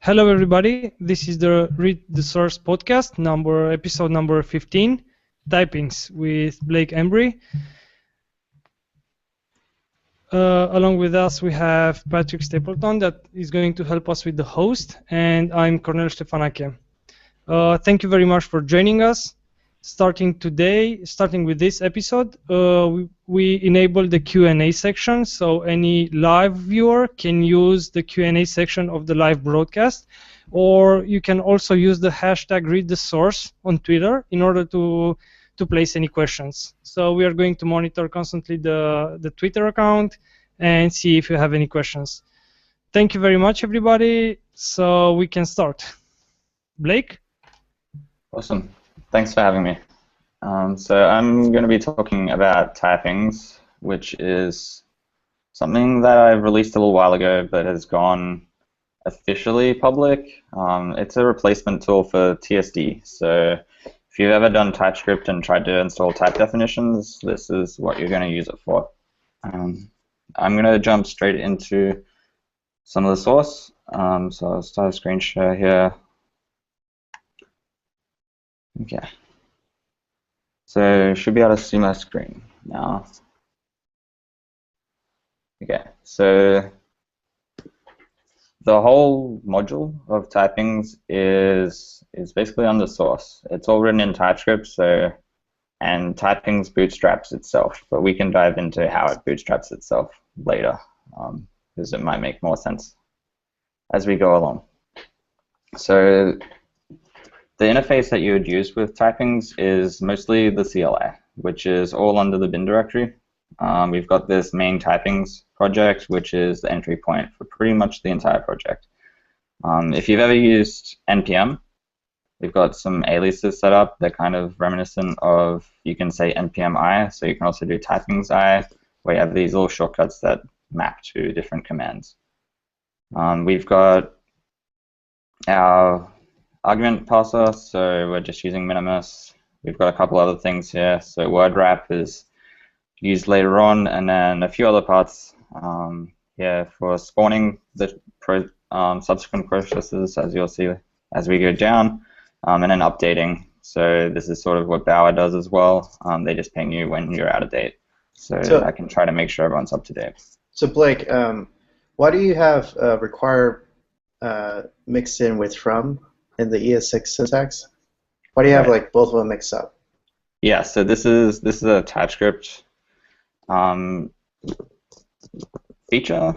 Hello, everybody. This is the Read the Source podcast, episode number 15, Typings with Blake Embry. Along with us, we have Patrick Stapleton that is going to help us with the host, and I'm Cornel Stefanake. Thank you very much for joining us. Starting with this episode, we enable the Q&A section, so any live viewer can use the Q&A section of the live broadcast, or you can also use the hashtag #ReadTheSource on Twitter in order to place any questions. So we are going to monitor constantly the Twitter account and see if you have any questions. Thank you very much, everybody. So we can start. Blake? Awesome. Thanks for having me. So I'm going to be talking about Typings, which is something that I released a little while ago but has gone officially public. It's a replacement tool for TSD. So if you've ever done TypeScript and tried to install type definitions, this is what you're going to use it for. I'm going to jump straight into some of the source. So I'll start a screen share here. Okay. So should be able to see my screen now. Okay, so the whole module of Typings is basically on the source. It's all written in TypeScript, and Typings bootstraps itself, but we can dive into how it bootstraps itself later, because it might make more sense as we go along. So the interface that you would use with Typings is mostly the CLI, which is all under the bin directory. We've got this main Typings project, which is the entry point for pretty much the entire project. If you've ever used NPM, we've got some aliases set up. They're kind of reminiscent of, you can say NPM I, so you can also do Typings I, where you have these little shortcuts that map to different commands. We've got our argument parser, so we're just using Minimus. We've got a couple other things here. So word wrap is used later on, and then a few other parts here for spawning the subsequent processes, as you'll see as we go down, and then updating. So this is sort of what Bower does as well. They just ping you when you're out of date. So I can try to make sure everyone's up to date. So Blake, why do you have require mixed in with from in the ES6 syntax? Why do you have like both of them mixed up? Yeah, so this is a TypeScript feature,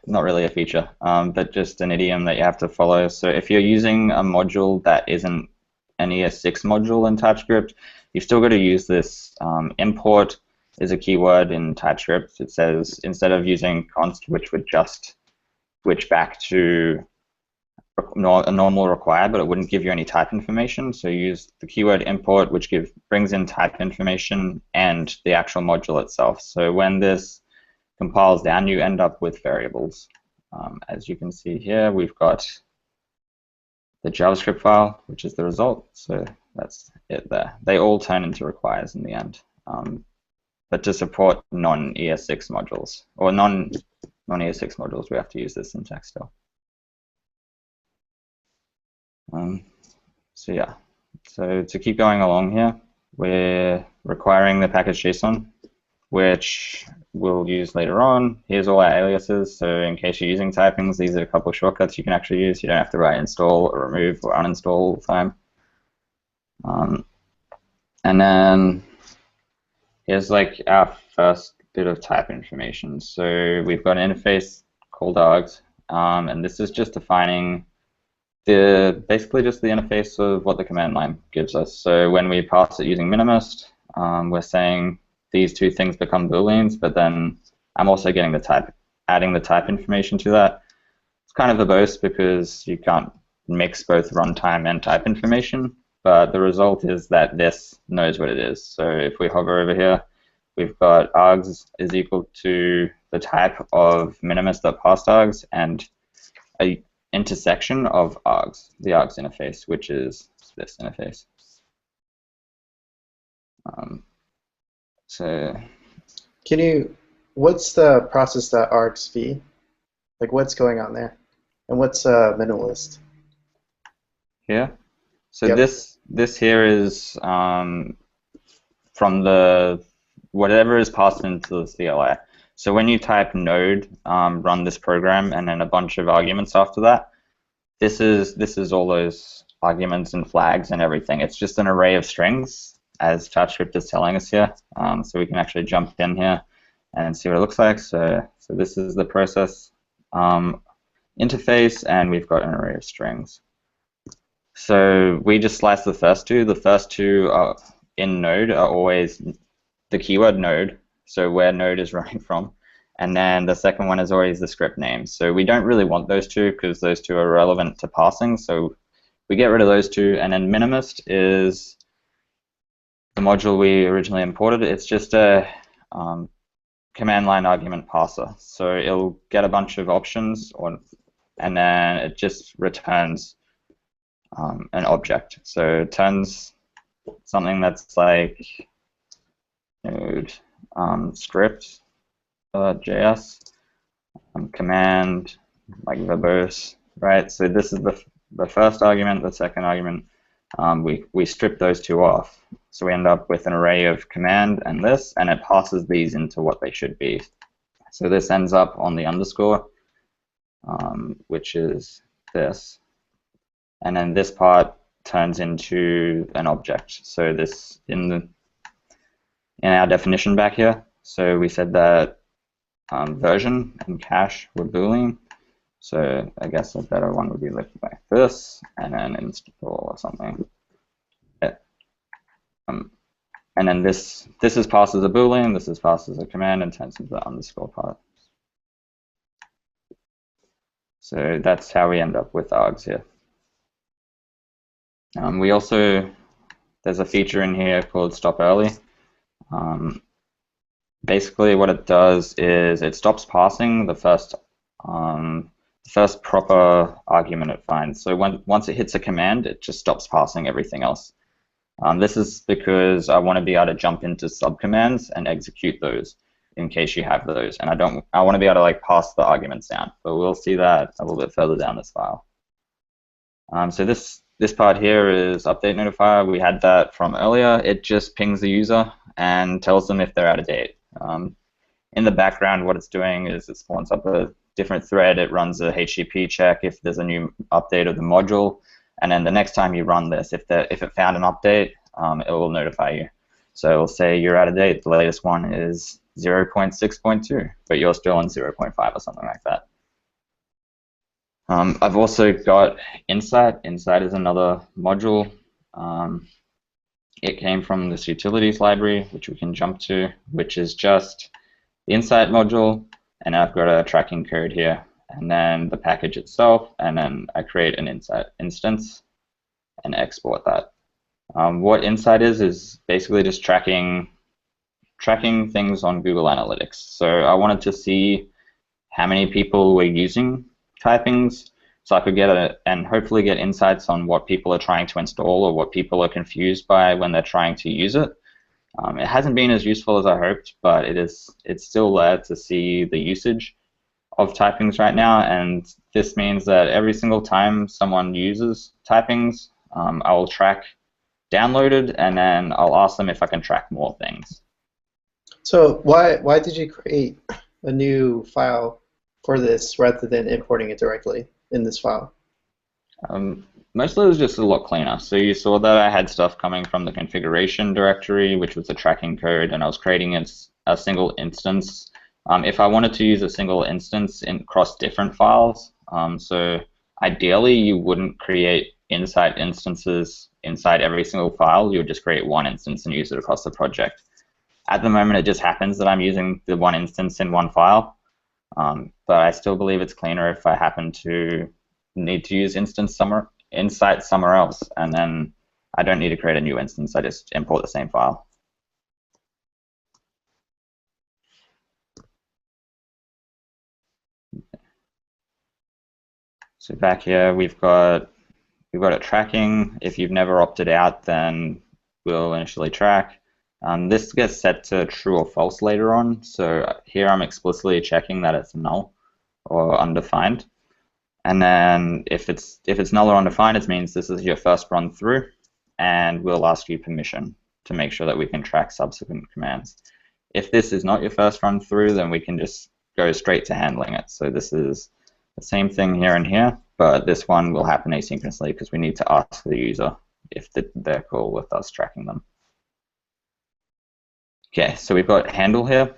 not really a feature, but just an idiom that you have to follow. So if you're using a module that isn't an ES6 module in TypeScript, you've still got to use this. Import is a keyword in TypeScript. It says instead of using const, which would just switch back to a normal required, but it wouldn't give you any type information. So you use the keyword import, which brings in type information and the actual module itself. So when this compiles down, you end up with variables. As you can see here, we've got the JavaScript file, which is the result. So that's it there. They all turn into requires in the end. But to support non-ES6 modules, or non-ES6 modules, we have to use this syntax still. So yeah, so to keep going along here, we're requiring the package JSON, which we'll use later on. Here's all our aliases, so in case you're using Typings, these are a couple of shortcuts you can actually use. You don't have to write install or remove or uninstall all the time. And then here's like our first bit of type information. So we've got an interface called args, and this is just defining basically just the interface of what the command line gives us. So when we pass it using Minimus, we're saying these two things become booleans, but then I'm also getting the type, adding the type information to that. It's kind of verbose because you can't mix both runtime and type information, but the result is that this knows what it is. So if we hover over here, we've got args is equal to the type of minimus.parseArgs and a intersection of args, the args interface, which is this interface. So what's the process.args v? Like what's going on there? And what's minimalist? here. So Yep. this here is from the whatever is passed into the CLI. So when you type node run this program and then a bunch of arguments after that, this is all those arguments and flags and everything. It's just an array of strings, as TypeScript is telling us here. So we can actually jump in here and see what it looks like. So this is the process interface, and we've got an array of strings. So we just slice the first two. The first two are in Node are always the keyword node, so where Node is running from. And then the second one is always the script name. So we don't really want those two because those two are relevant to parsing. So we get rid of those two. And then Minimist is the module we originally imported. It's just a command line argument parser. So it'll get a bunch of options, and then it just returns an object. So it turns something that's like node script JS command like verbose, right? So this is the first argument, the second argument. We strip those two off, so we end up with an array of command and this, and it passes these into what they should be. So this ends up on the underscore, which is this, and then this part turns into an object. So this in our definition back here. So we said that version and cache were Boolean. So I guess a better one would be like this, and then install or something. Yeah. And then this is passed as a Boolean, this is passed as a command, and turns into the underscore part. So that's how we end up with args here. We also, there's a feature in here called stop early. Basically what it does is it stops passing the first proper argument it finds. So once it hits a command, it just stops passing everything else. This is because I want to be able to jump into subcommands and execute those in case you have those. And I want to be able to like pass the arguments down, but we'll see that a little bit further down this file. So this part here is update notifier. We had that from earlier. It just pings the user and tells them if they're out of date. In the background, what it's doing is it spawns up a different thread. It runs a HTTP check if there's a new update of the module, and then the next time you run this, if it found an update, it will notify you. So it'll say you're out of date. The latest one is 0.6.2, but you're still on 0.5 or something like that. I've also got Insight. Insight is another module. It came from this utilities library, which we can jump to, which is just the Insight module, and I've got a tracking code here, and then the package itself, and then I create an Insight instance and export that. What Insight is basically just tracking things on Google Analytics. So I wanted to see how many people were using typings, so I could get and hopefully get insights on what people are trying to install or what people are confused by when they're trying to use it. It hasn't been as useful as I hoped, but it's still there to see the usage of typings right now, and this means that every single time someone uses typings, I will track downloaded, and then I'll ask them if I can track more things. So why did you create a new file for this rather than importing it directly in this file? Mostly it was just a lot cleaner. So you saw that I had stuff coming from the configuration directory, which was the tracking code, and I was creating a single instance. If I wanted to use a single instance across different files, so ideally you wouldn't create Insight instances inside every single file. You would just create one instance and use it across the project. At the moment, it just happens that I'm using the one instance in one file, but I still believe it's cleaner if I happen to need to use Insight somewhere else, and then I don't need to create a new instance. I just import the same file. So back here, we've got a tracking. If you've never opted out, then we'll initially track. This gets set to true or false later on. So here I'm explicitly checking that it's null or undefined. And then if it's null or undefined, it means this is your first run through, and we'll ask you permission to make sure that we can track subsequent commands. If this is not your first run through, then we can just go straight to handling it. So this is the same thing here and here, but this one will happen asynchronously because we need to ask the user if they're cool with us tracking them. Okay, so we've got handle here.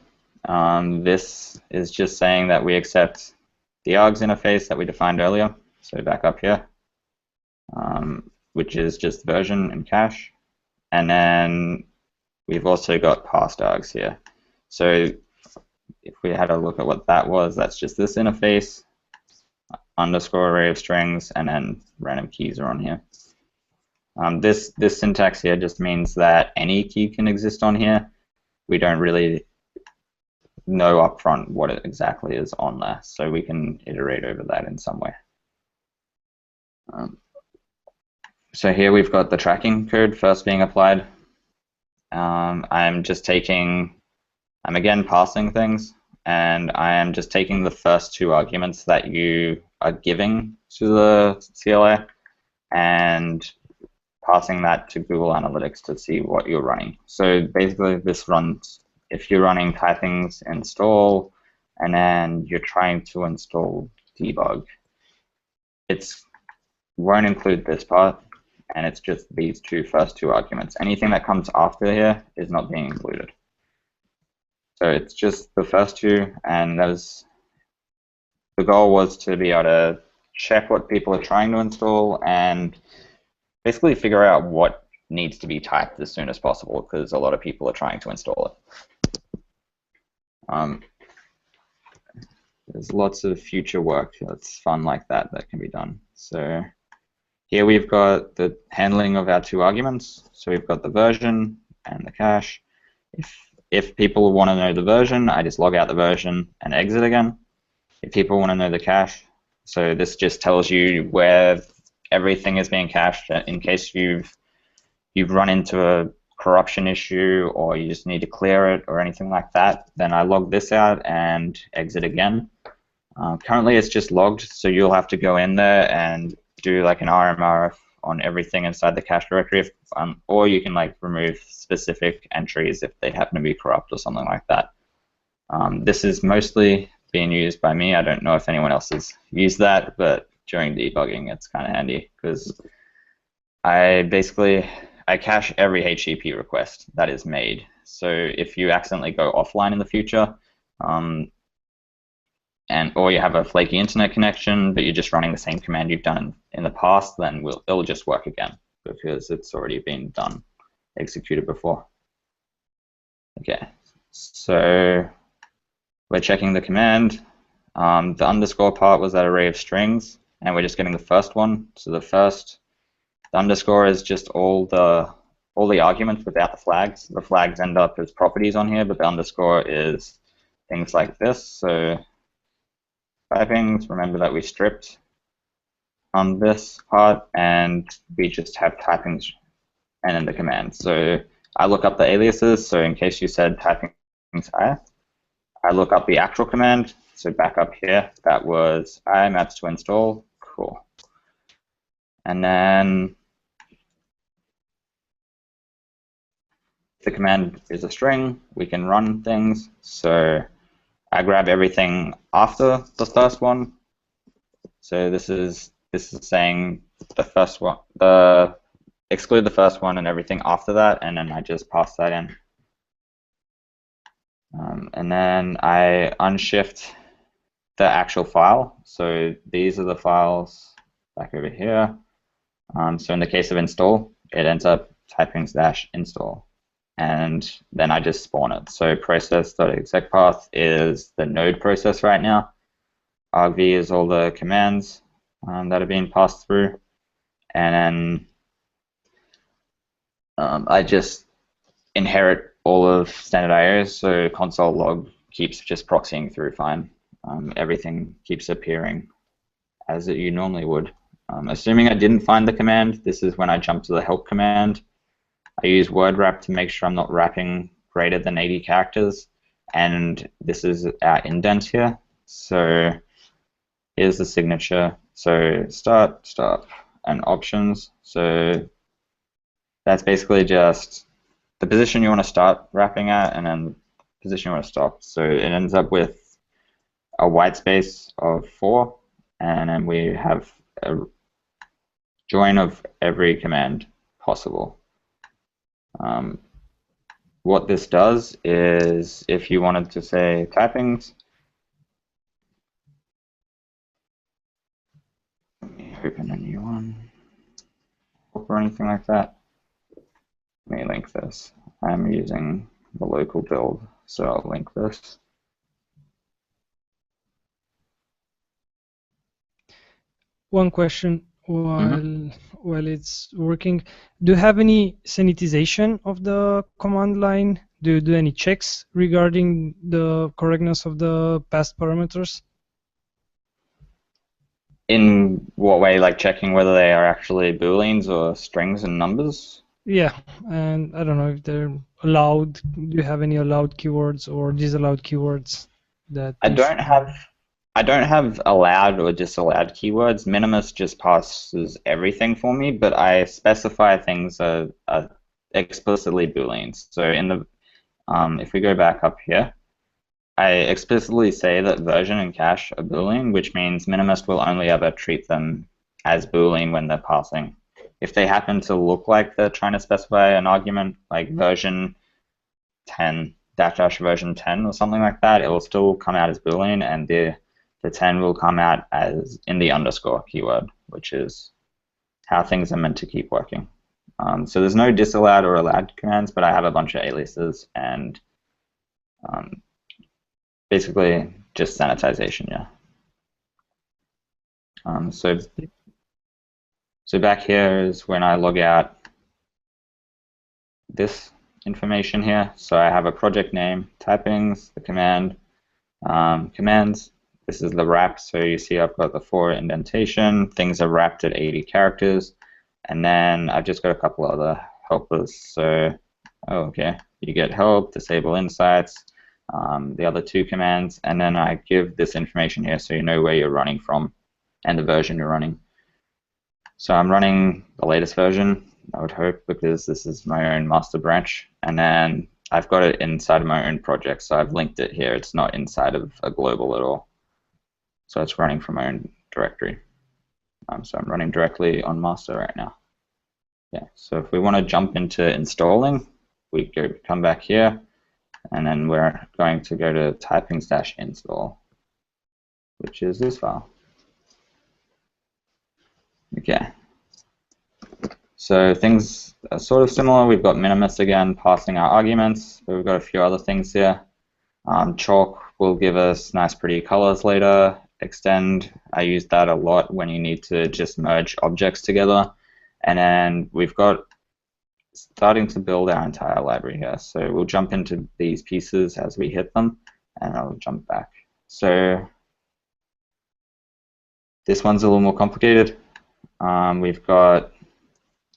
This is just saying that we accept the args interface that we defined earlier, so back up here, which is just version and cache. And then we've also got past args here. So if we had a look at what that was, that's just this interface, underscore array of strings, and then random keys are on here. This syntax here just means that any key can exist on here. We don't really know upfront what it exactly is on there, so we can iterate over that in some way. So here we've got the tracking code first being applied. I'm again passing things, and I am just taking the first two arguments that you are giving to the CLI and passing that to Google Analytics to see what you're running. So basically this runs, if you're running typings install and then you're trying to install debug, it won't include this part, and it's just these first two arguments. Anything that comes after here is not being included. So it's just the first two, and the goal was to be able to check what people are trying to install and basically figure out what needs to be typed as soon as possible, because a lot of people are trying to install it. There's lots of future work that's fun like that can be done. So here we've got the handling of our two arguments. So we've got the version and the cache. If people want to know the version, I just log out the version and exit again. If people want to know the cache, so this just tells you where everything is being cached in case you've run into a corruption issue or you just need to clear it or anything like that, then I log this out and exit again. Currently it's just logged, so you'll have to go in there and do like an RMRF on everything inside the cache directory, or you can like remove specific entries if they happen to be corrupt or something like that. This is mostly being used by me. I don't know if anyone else has used that, but during debugging it's kind of handy because I cache every HTTP request that is made. So if you accidentally go offline in the future, or you have a flaky internet connection, but you're just running the same command you've done in the past, then it'll just work again because it's already been executed before. Okay, so we're checking the command. The underscore part was that array of strings, and we're just getting the first one. So the underscore is just all the arguments without the flags. The flags end up as properties on here, but the underscore is things like this. So typings, remember that we stripped on this part, and we just have typings and then the command. So I look up the aliases, so in case you said typings I look up the actual command, so back up here, that was maps to install, cool. And then the command is a string, we can run things, so I grab everything after the first one. So this is saying the first one, exclude the first one and everything after that, and then I just pass that in. And then I unshift the actual file. So these are the files back over here. So in the case of install, it ends up typings-install. And then I just spawn it. So process.execpath is the node process right now. argv is all the commands that are being passed through. And then I just inherit all of standard IO, so console log keeps just proxying through fine. Everything keeps appearing as you normally would. Assuming I didn't find the command, this is when I jump to the help command. I use word wrap to make sure I'm not wrapping greater than 80 characters, and this is our indent here. So here's the signature. So start, stop, and options. So that's basically just the position you want to start wrapping at, and then the position you want to stop. So it ends up with a white space of 4, and then we have a join of every command possible. What this does is, if you wanted to say typings, let me open a new one, or anything like that. Let me link this. I'm using the local build, so I'll link this. One question while it's working. Do you have any sanitization of the command line? Do you do any checks regarding the correctness of the past parameters? In what way? Like checking whether they are actually booleans or strings and numbers? Yeah, and I don't know if they're allowed. Do you have any allowed keywords or disallowed keywords that I don't have allowed or disallowed keywords. Minimus just passes everything for me, but I specify things are explicitly booleans. So in the if we go back up here, I explicitly say that version and cache are boolean, which means Minimus will only ever treat them as boolean when they're passing. If they happen to look like they're trying to specify an argument, like version 10 dash version 10 or something like that, it will still come out as boolean, and the 10 will come out as in the underscore keyword, which is how things are meant to keep working. So there's no disallowed or allowed commands, but I have a bunch of aliases and basically just sanitization, yeah. So back here is when I log out this information here. So I have a project name, typings, the command, commands. This is the wrap, so you see I've got the 4 indentation, things are wrapped at 80 characters, and then I've just got a couple other helpers. So, okay, you get help, disable insights, the other 2 commands, and then I give this information here so you know where you're running from and the version you're running. So I'm running the latest version, I would hope, because this is my own master branch, and then I've got it inside of my own project, so I've linked it here. It's not inside of a global at all. So it's running from my own directory. So I'm running directly on master right now. Yeah. So if we want to jump into installing, we come back here, and then we're going to go to typings-install, which is this file. Okay. So things are sort of similar. We've got Minimus again passing our arguments, but we've got a few other things here. Chalk will give us nice pretty colors later. Extend, I use that a lot when you need to just merge objects together. And then we've got starting to build our entire library here. So we'll jump into these pieces as we hit them, and I'll jump back. So this one's a little more complicated. We've got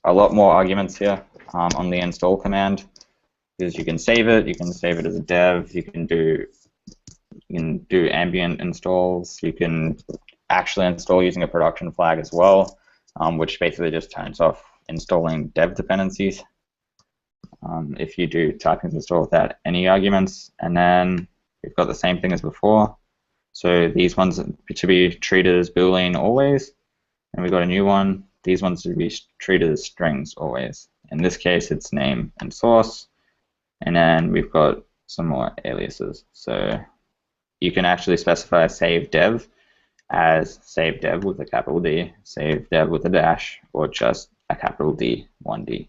a lot more arguments here on the install command, because you can save it as a dev, you can do ambient installs, you can actually install using a production flag as well, which basically just turns off installing dev dependencies if you do typings install without any arguments. And then we've got the same thing as before. So these ones to be treated as boolean always, and we've got a new one. These ones to be treated as strings always. In this case, it's name and source, and then we've got some more aliases. So you can actually specify save dev as save dev with a capital D, save dev with a dash, or just a capital D, 1D.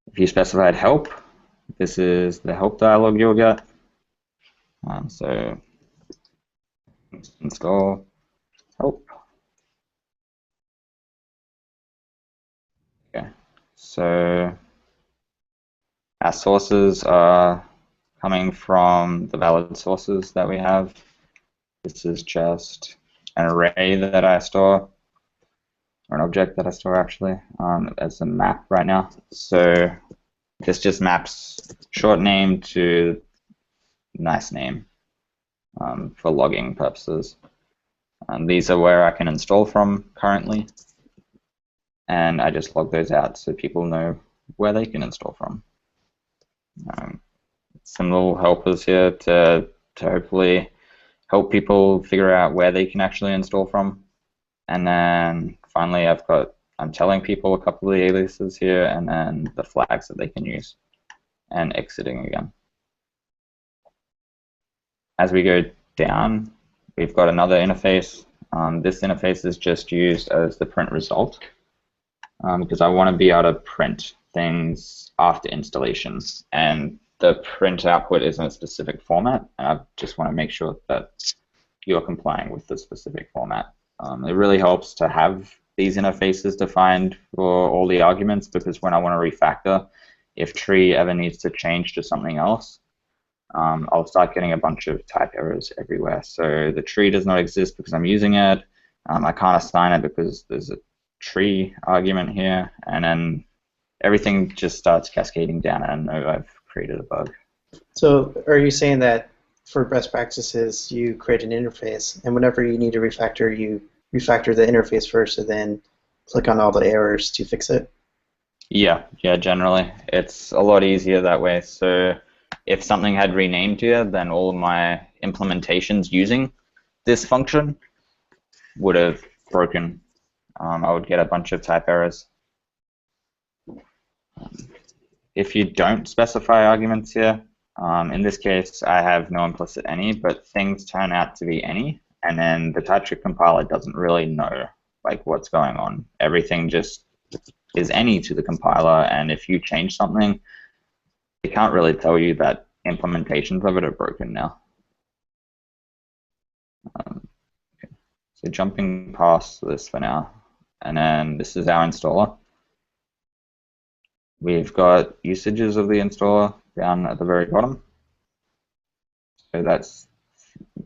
If you specified help, this is the help dialog you'll get. So install help. Okay, so our sources are coming from the valid sources that we have. This is just an array that I store, or an object that I store actually, as a map right now. So this just maps short name to nice name for logging purposes. These are where I can install from currently, and I just log those out so people know where they can install from. Some little helpers here to hopefully help people figure out where they can actually install from. And then finally I'm telling people a couple of the aliases here, and then the flags that they can use, and exiting again. As we go down, we've got another interface. This interface is just used as the print result, because I want to be able to print things after installation, and the print output is in a specific format, and I just want to make sure that you're complying with the specific format. It really helps to have these interfaces defined for all the arguments, because when I want to refactor, if tree ever needs to change to something else, I'll start getting a bunch of type errors everywhere. So the tree does not exist because I'm using it. I can't assign it because there's a tree argument here, and then everything just starts cascading down, and I know I've created a bug. So are you saying that for best practices, you create an interface, and whenever you need to refactor, you refactor the interface first, and then click on all the errors to fix it? Yeah, generally. It's a lot easier that way. So if something had renamed here, then all of my implementations using this function would have broken. I would get a bunch of type errors. If you don't specify arguments here, in this case I have no implicit any, but things turn out to be any, and then the TypeScript compiler doesn't really know like what's going on. Everything just is any to the compiler, and if you change something, it can't really tell you that implementations of it are broken now. Okay. So jumping past this for now, and then this is our installer. We've got usages of the installer down at the very bottom. So that's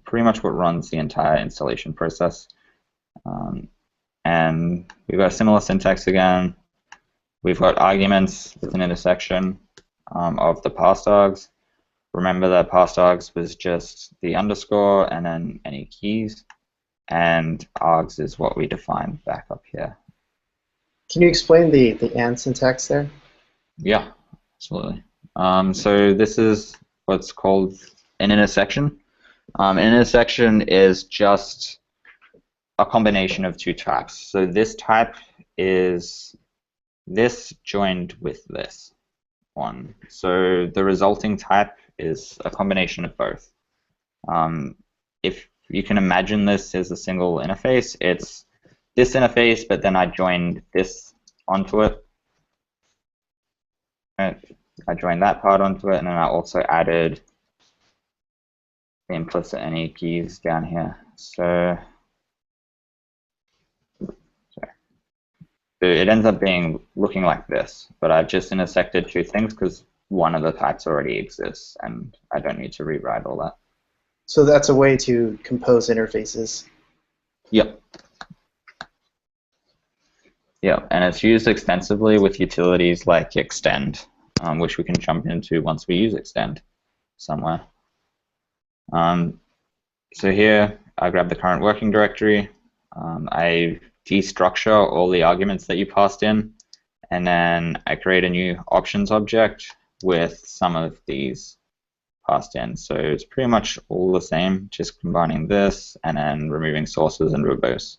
pretty much what runs the entire installation process. And we've got a similar syntax again. We've got arguments with an intersection of the parsed args. Remember that parsed args was just the underscore and then any keys, and args is what we define back up here. Can you explain the and syntax there? Yeah, absolutely. So this is what's called an intersection. An intersection is just a combination of two types. So this type is this joined with this one. So the resulting type is a combination of both. If you can imagine this as a single interface, it's this interface, but then I joined this onto it. I joined that part onto it, and then I also added the implicit any keys down here. So it ends up looking like this, but I've just intersected two things because one of the types already exists, and I don't need to rewrite all that. So that's a way to compose interfaces. Yep. Yeah, and it's used extensively with utilities like extend, which we can jump into once we use extend somewhere. So here, I grab the current working directory. I destructure all the arguments that you passed in, and then I create a new options object with some of these passed in. So it's pretty much all the same, just combining this and then removing sources and verbose.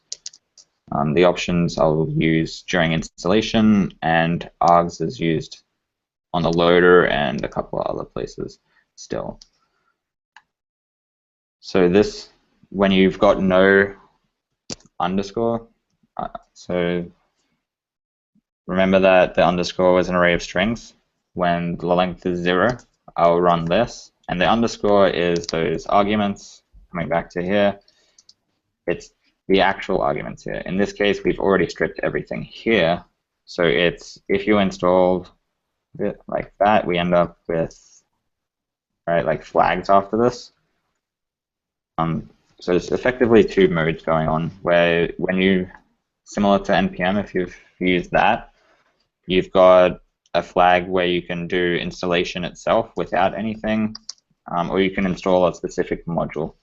The options I'll use during installation, and args is used on the loader and a couple of other places still. So this, when you've got no underscore, so remember that the underscore is an array of strings. When the length is 0, I'll run this, and the underscore is those arguments. Coming back to here, it's the actual arguments here. In this case, we've already stripped everything here, so it's if you installed it like that, we end up with like flags after this. So there's effectively two modes going on, where when you, similar to NPM, if you've used that, you've got a flag where you can do installation itself without anything, or you can install a specific module.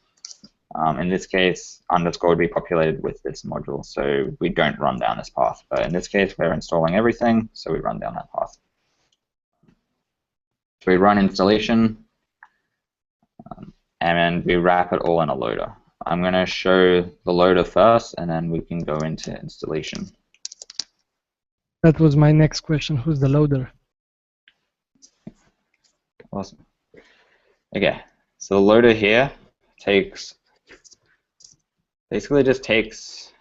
In this case, underscore would be populated with this module, so we don't run down this path. But in this case, we're installing everything, so we run down that path. So we run installation, and we wrap it all in a loader. I'm going to show the loader first, and then we can go into installation. That was my next question. Who's the loader? Awesome. Okay, so the loader here basically just takes,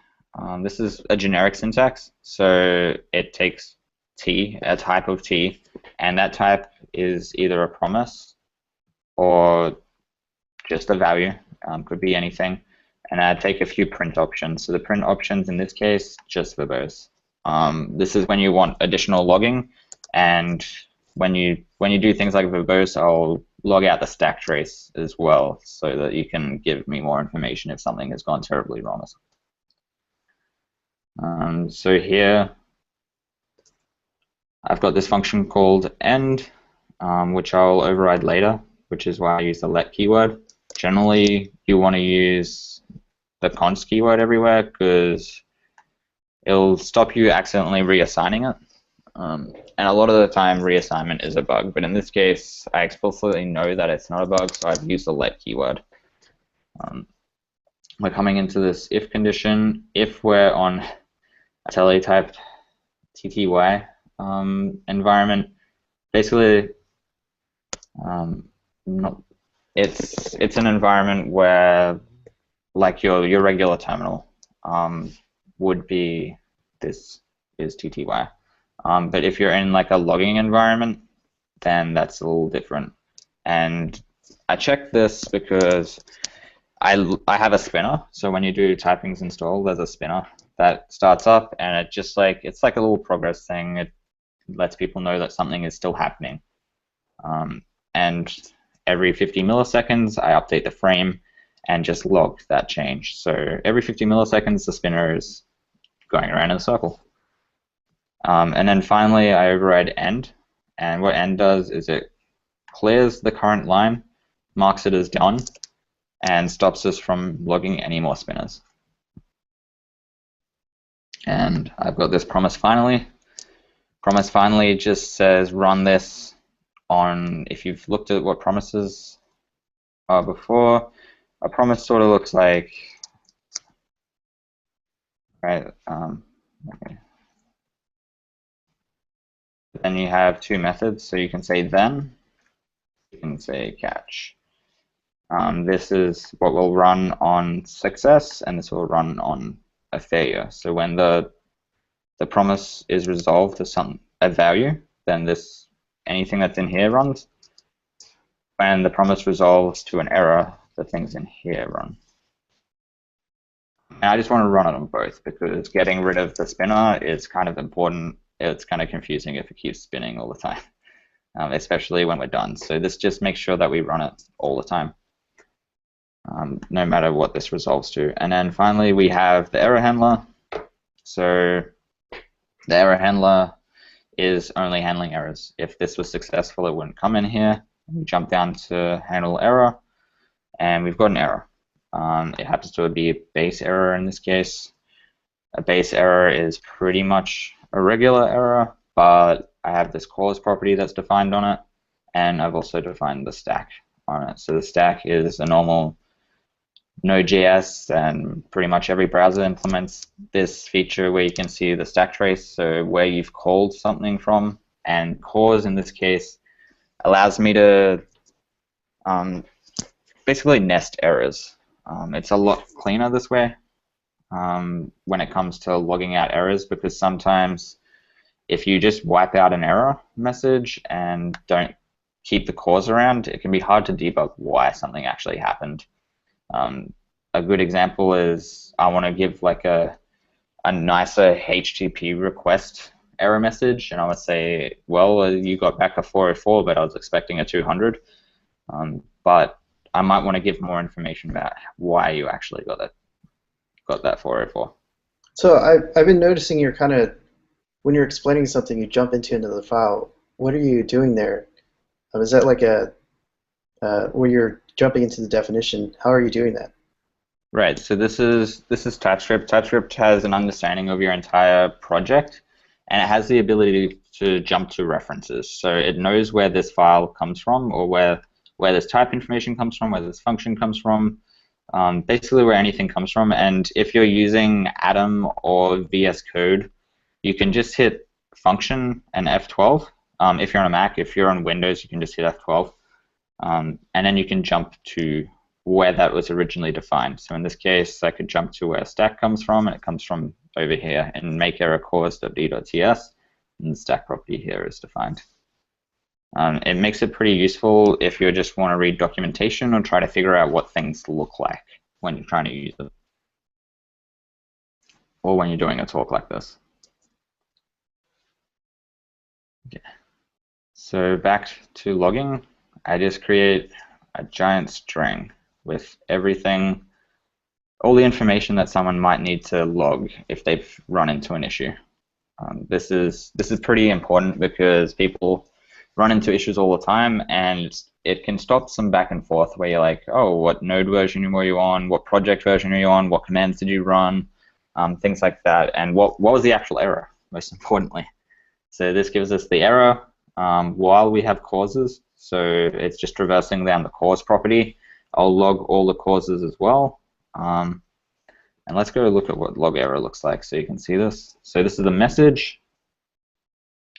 this is a generic syntax, so it takes T, a type of T, and that type is either a promise or just a value, could be anything, and I take a few print options. So the print options in this case, just verbose. This is when you want additional logging, and when you do things like verbose, I'll log out the stack trace as well, so that you can give me more information if something has gone terribly wrong. So here, I've got this function called end, which I'll override later, which is why I use the let keyword. Generally, you want to use the const keyword everywhere because it'll stop you accidentally reassigning it. And a lot of the time, reassignment is a bug, but in this case, I explicitly know that it's not a bug, so I've used the let keyword. We're coming into this if condition. If we're on a teletype TTY environment, basically, it's an environment where, like your regular terminal, would be this is TTY. But if you're in like a logging environment, then that's a little different. And I checked this because I have a spinner. So when you do typings install, there's a spinner that starts up, and it just like it's like a little progress thing. It lets people know that something is still happening. And every 50 milliseconds, I update the frame and just log that change. So every 50 milliseconds, the spinner is going around in a circle. And then finally, I override end. And what end does is it clears the current line, marks it as done, and stops us from logging any more spinners. And I've got this promise finally. Promise finally just says run this on, if you've looked at what promises are before, a promise sort of looks like, right, okay. Then you have two methods, so you can say then, you can say catch. This is what will run on success, and this will run on a failure. So when the promise is resolved to a value, then anything that's in here runs. When the promise resolves to an error, the things in here run. And I just want to run it on both because getting rid of the spinner is kind of important. It's kind of confusing if it keeps spinning all the time, especially when we're done. So this just makes sure that we run it all the time, no matter what this resolves to. And then finally, we have the error handler. So the error handler is only handling errors. If this was successful, it wouldn't come in here. We jump down to handle error, and we've got an error. It happens to be a base error in this case. A base error is pretty much a regular error, but I have this cause property that's defined on it, and I've also defined the stack on it. So the stack is a normal Node.js, and pretty much every browser implements this feature where you can see the stack trace, so where you've called something from, and cause in this case allows me to basically nest errors. It's a lot cleaner this way when it comes to logging out errors, because sometimes if you just wipe out an error message and don't keep the cause around, it can be hard to debug why something actually happened. A good example is I want to give like a nicer HTTP request error message, and I would say, well, you got back a 404, but I was expecting a 200. But I might want to give more information about why you actually got that 404. So I've been noticing you're kind of, when you're explaining something, you jump into another file. What are you doing there? Is that like when you're jumping into the definition, how are you doing that? Right. So this is TypeScript. TypeScript has an understanding of your entire project, and it has the ability to jump to references. So it knows where this file comes from, or where this type information comes from, where this function comes from, basically where anything comes from. And if you're using Atom or VS Code, you can just hit function and F12. If you're on a Mac, if you're on Windows, you can just hit F12. And then you can jump to where that was originally defined. So in this case, I could jump to where stack comes from, and it comes from over here in make error cause.d.ts, and the stack property here is defined. It makes it pretty useful if you just want to read documentation or try to figure out what things look like when you're trying to use it, or when you're doing a talk like this. Okay. So back to logging, I just create a giant string with everything, all the information that someone might need to log if they've run into an issue. This is pretty important because people run into issues all the time, and it can stop some back and forth where you're like, oh, what node version were you on? What project version are you on? What commands did you run? Things like that. And what was the actual error, most importantly? So this gives us the error while we have causes. So it's just traversing down the cause property. I'll log all the causes as well. And let's go look at what log error looks like so you can see this. So this is a message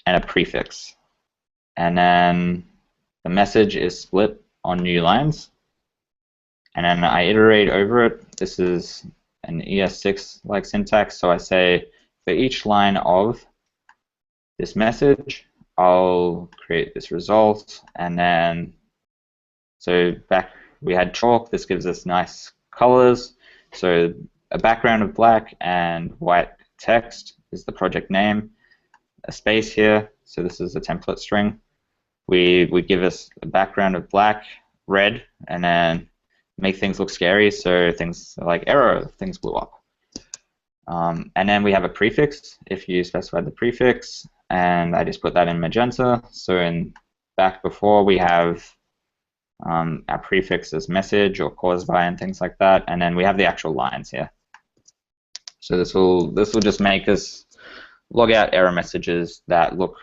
and a prefix. And then the message is split on new lines. And then I iterate over it. This is an ES6-like syntax. So I say for each line of this message, I'll create this result. And then, so back we had chalk. This gives us nice colors. So a background of black and white text is the project name. A space here. So this is a template string. We give us a background of black, red, and then make things look scary. So things like error, things blew up. And then we have a prefix if you specify the prefix, and I just put that in magenta. So in back before we have our prefix as message or cause by and things like that, and then we have the actual lines here. So this will just make us log out error messages that look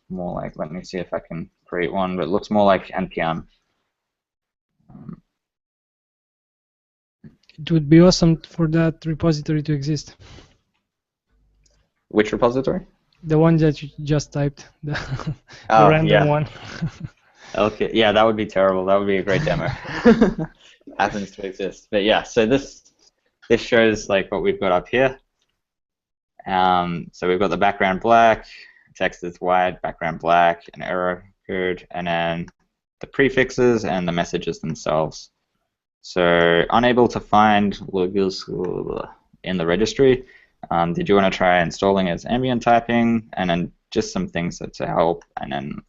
more like, let me see if I can create one, but it looks more like NPM. It would be awesome for that repository to exist. Which repository? The one that you just typed, the random one. Okay, yeah, that would be terrible. That would be a great demo. Happens to exist, but yeah. So this shows like what we've got up here. So we've got the background black, text is white, background black, an error code, and then the prefixes and the messages themselves. So unable to find logos in the registry. Did you want to try installing as ambient typing, and then just some things to help, and then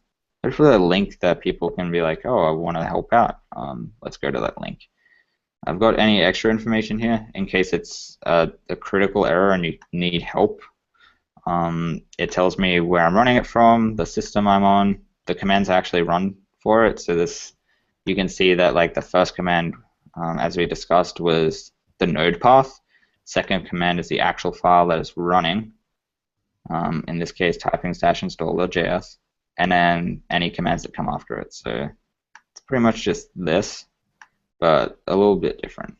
hopefully a link that people can be like, oh, I want to help out. Let's go to that link. I've got any extra information here in case it's a critical error and you need help. It tells me where I'm running it from, the system I'm on, the commands I actually run for it. So this, you can see that like the first command, as we discussed, was the node path. Second command is the actual file that is running. In this case, typing-install.js, and then any commands that come after it. So it's pretty much just this, but a little bit different,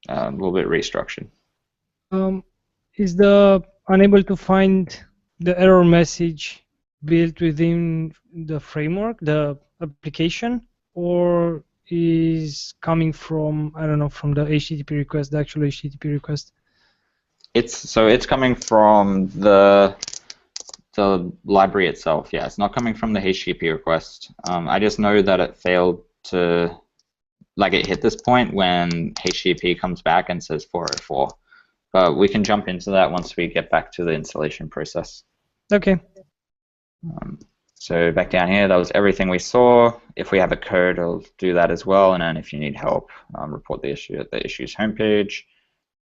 a little bit restructured. Is the unable to find the error message built within the framework, the application, or is coming from, I don't know, from the HTTP request, the actual HTTP request? It's coming from the library itself. Yeah, it's not coming from the HTTP request. I just know that it failed to, like it hit this point when HTTP comes back and says 404. But we can jump into that once we get back to the installation process. Okay. So back down here, that was everything we saw. If we have a code, I'll do that as well. And then if you need help, report the issue at the issues homepage.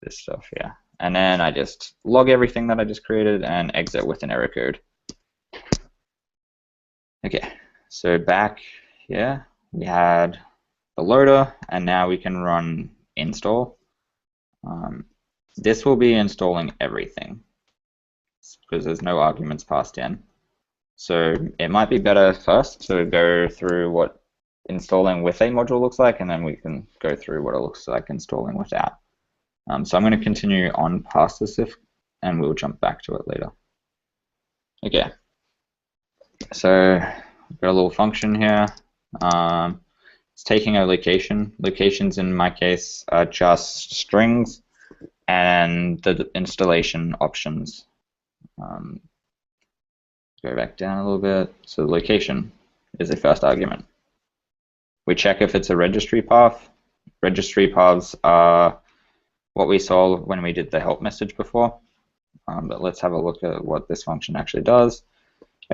This stuff, yeah. And then I just log everything that I just created and exit with an error code. Okay, so back here we had the loader, and now we can run install. This will be installing everything because there's no arguments passed in. So it might be better first to go through what installing with a module looks like, and then we can go through what it looks like installing without. So I'm going to continue on past this if, and we'll jump back to it later. Okay. So we've got a little function here. It's taking a location. Locations in my case are just strings and the installation options. Go back down a little bit. So the location is the first argument. We check if it's a registry path. Registry paths are what we saw when we did the help message before. But let's have a look at what this function actually does.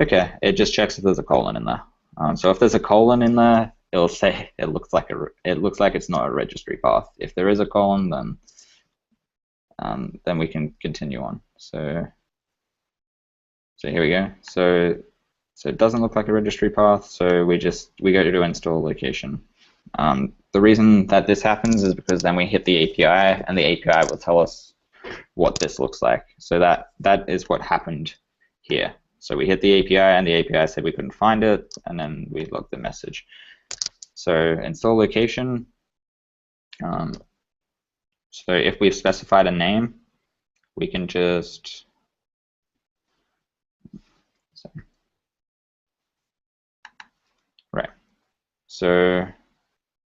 Okay, it just checks if there's a colon in there. So if there's a colon in there, it'll say it looks like it's not a registry path. If there is a colon, then we can continue on. So here we go. So it doesn't look like a registry path. So we go to install location. The reason that this happens is because then we hit the API, and the API will tell us what this looks like. So that is what happened here. So we hit the API, and the API said we couldn't find it, and then we logged the message. So install location. So if we've specified a name, we can just right. So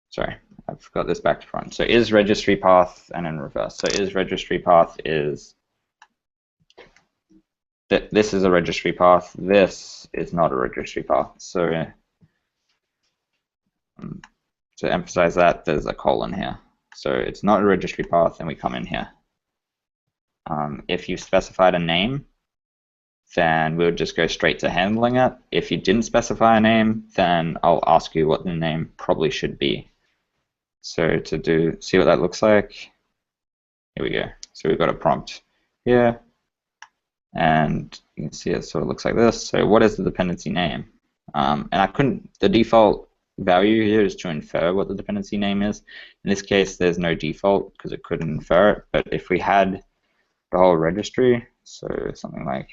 sorry, I've got this back to front. So is registry path, and in reverse. So is registry path is that this is a registry path. This is not a registry path. So to emphasize that, there's a colon here. So it's not a registry path, and we come in here. If you specified a name, then we'll just go straight to handling it. If you didn't specify a name, then I'll ask you what the name probably should be. So to see what that looks like, here we go. So we've got a prompt here, and you can see it sort of looks like this. So what is the dependency name? And the default value here is to infer what the dependency name is. In this case, there's no default because it couldn't infer it. But if we had the whole registry, so something like,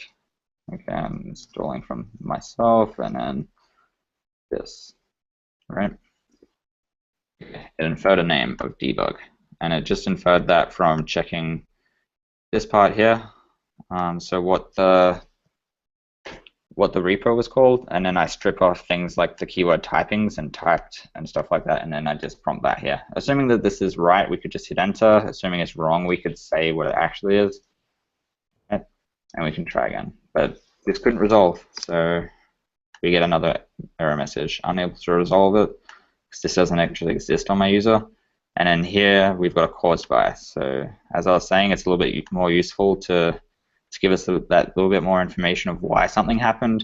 okay, I'm installing from myself, and then this, right? It inferred a name of debug, and it just inferred that from checking this part here. So what the repo was called, and then I strip off things like the keyword typings and typed and stuff like that, and then I just prompt that here. Assuming that this is right, we could just hit enter. Assuming it's wrong, we could say what it actually is, and we can try again. But this couldn't resolve, so we get another error message, unable to resolve it, because this doesn't actually exist on my user. And then here we've got a caused by. So as I was saying, it's a little bit more useful to give us that little bit more information of why something happened.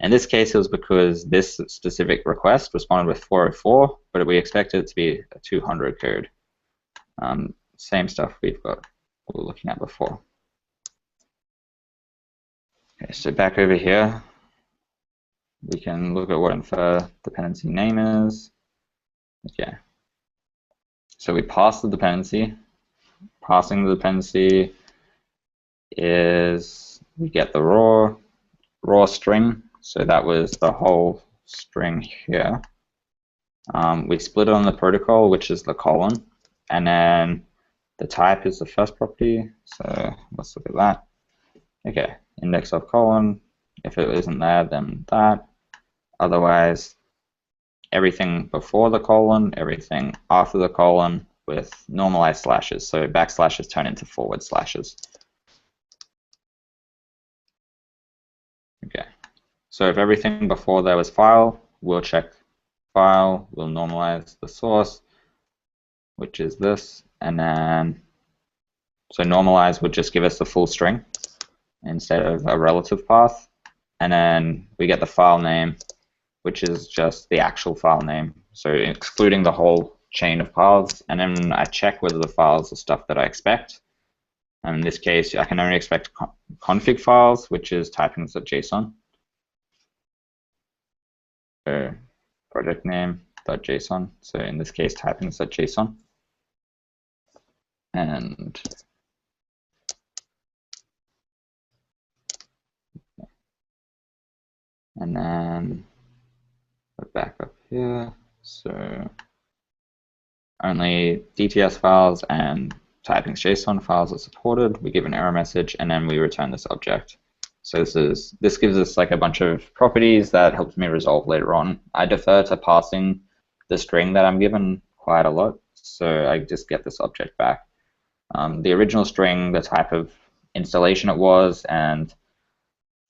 In this case, it was because this specific request responded with 404, but we expected it to be a 200 code. Same stuff we were looking at before. Okay, so back over here, we can look at what infer dependency name is. Okay. So we pass the dependency. Passing the dependency is we get the raw string. So that was the whole string here. We split it on the protocol, which is the colon, and then the type is the first property. So let's look at that. Okay, index of colon. If it isn't there, then that. Otherwise, everything before the colon, everything after the colon with normalized slashes. So backslashes turn into forward slashes. Okay. So if everything before there was file, we'll check file, we'll normalize the source, which is this, and then so normalize would just give us the full string instead of a relative path, and then we get the file name, which is just the actual file name, so excluding the whole chain of paths, and then I check whether the files are stuff that I expect. And in this case, I can only expect config files, which is typings.json. So project name, typings.json. So in this case, typings.json. And then we're back up here. So only DTS files and typings.json files are supported. We give an error message, and then we return this object. So this gives us like a bunch of properties that helps me resolve later on. I defer to passing the string that I'm given quite a lot, so I just get this object back. The original string, the type of installation it was, and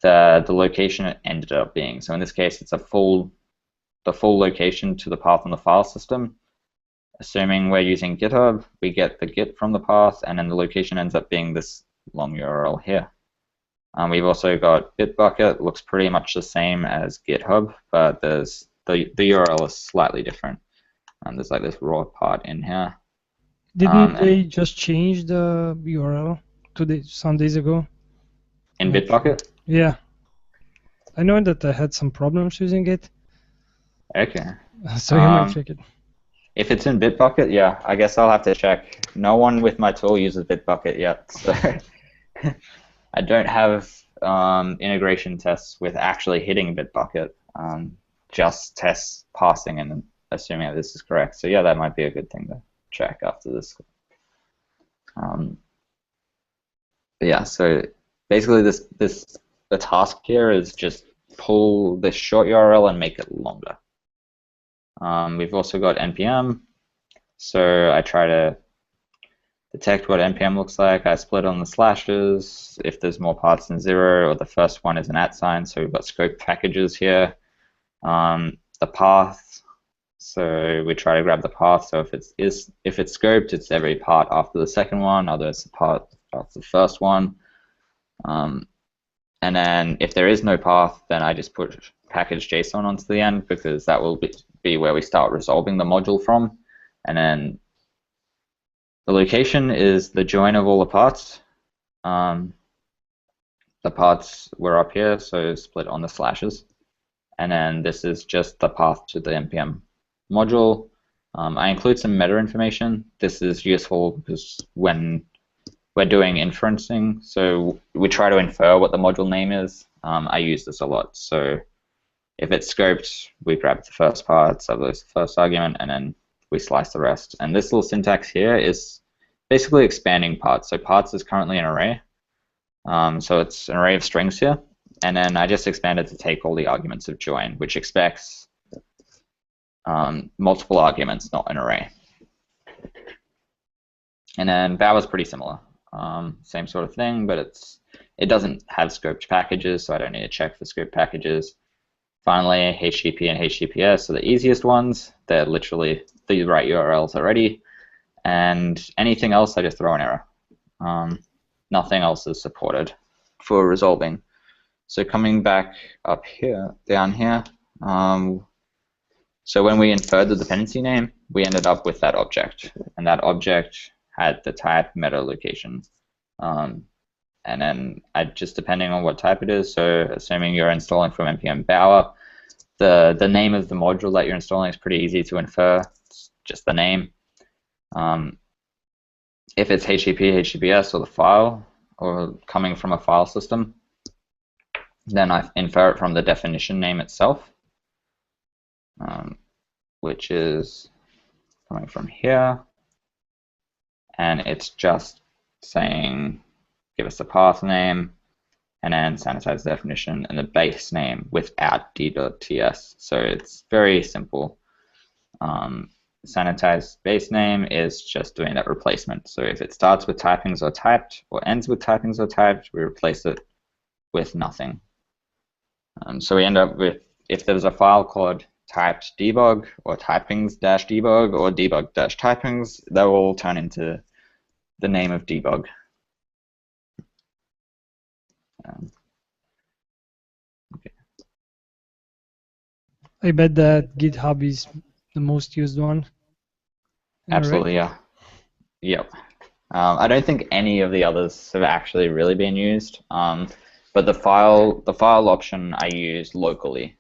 the location it ended up being. So in this case, it's the full location to the path on the file system. Assuming we're using GitHub, we get the Git from the path, and then the location ends up being this long URL here. We've also got Bitbucket. Looks pretty much the same as GitHub, but there's the URL is slightly different. There's like this raw part in here. Didn't they just change the URL some days ago? In Bitbucket? Yeah. I know that I had some problems using it. Okay. So you might check it. If it's in Bitbucket, yeah, I guess I'll have to check. No one with my tool uses Bitbucket yet, so I don't have integration tests with actually hitting Bitbucket, just tests passing and assuming that this is correct. So yeah, that might be a good thing to check after this. Yeah, so basically the task here is just pull this short URL and make it longer. We've also got NPM, so I try to detect what NPM looks like. I split on the slashes if there's more parts than 0, or the first one is an @, so we've got scope packages here. The path, so we try to grab the path, so if it's scoped, it's every part after the second one, otherwise the part after the first one. And then if there is no path, then I just put package.json onto the end, because that will be where we start resolving the module from. And then the location is the join of all the parts. The parts were up here, so split on the slashes. And then this is just the path to the NPM module. I include some meta information. This is useful because when we're doing inferencing, so we try to infer what the module name is. I use this a lot. So if it's scoped, we grab the first part, so there's the first argument, and then we slice the rest. And this little syntax here is basically expanding parts. So parts is currently an array. So it's an array of strings here. And then I just expanded to take all the arguments of join, which expects multiple arguments, not an array. And then bow is pretty similar. Same sort of thing, but it doesn't have scoped packages, so I don't need to check for scoped packages. Finally, HTTP and HTTPS are the easiest ones. They're literally the right URLs already. And anything else, I just throw an error. Nothing else is supported for resolving. So coming back up here, down here, so when we inferred the dependency name, we ended up with that object. And that object had the type meta location. And then just depending on what type it is, so assuming you're installing from npm Bower, the name of the module that you're installing is pretty easy to infer. It's just the name. If it's HTTP, HTTPS, or the file, or coming from a file system, then I infer it from the definition name itself, which is coming from here. And it's just saying, give us the path name, and then sanitize the definition, and the base name without d.ts. So it's very simple. Sanitize base name is just doing that replacement. So if it starts with typings or typed, or ends with typings or typed, we replace it with nothing. So we end up with, if there's a file called typed debug, or typings-debug, or debug-typings, that will all turn into the name of debug. Okay. I bet that GitHub is the most used one. Absolutely, yeah. Yep. I don't think any of the others have actually really been used, but the file option I use locally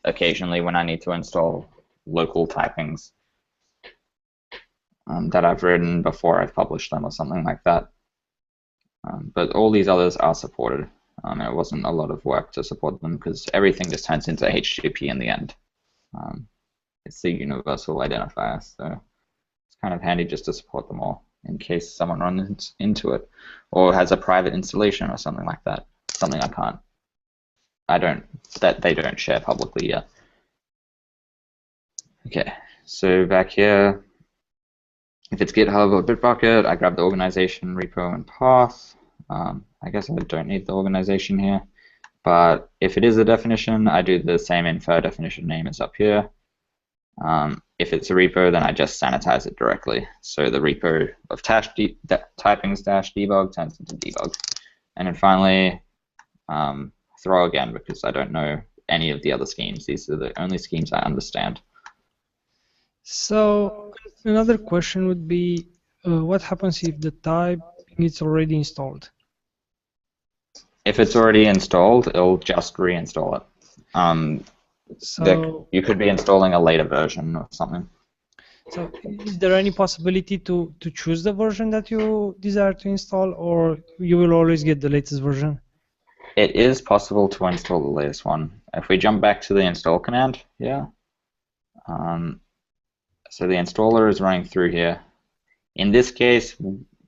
occasionally when I need to install local typings that I've written before I've published them or something like that. But all these others are supported. It wasn't a lot of work to support them because everything just turns into HTTP in the end. It's the universal identifier, so it's kind of handy just to support them all in case someone runs into it or has a private installation or something like that. Something that they don't share publicly yet. Okay, so back here, if it's GitHub or Bitbucket, I grab the organization, repo, and path. I guess I don't need the organization here, but if it is a definition, I do the same infer definition name as up here. If it's a repo, then I just sanitize it directly. So the repo of typings-debug turns into debug. And then finally, throw again, because I don't know any of the other schemes. These are the only schemes I understand. So another question would be, what happens if the type is already installed? If it's already installed, it'll just reinstall it. You could be installing a later version or something. So is there any possibility to choose the version that you desire to install, or you will always get the latest version? It is possible to install the latest one. If we jump back to the install command here, so the installer is running through here. In this case,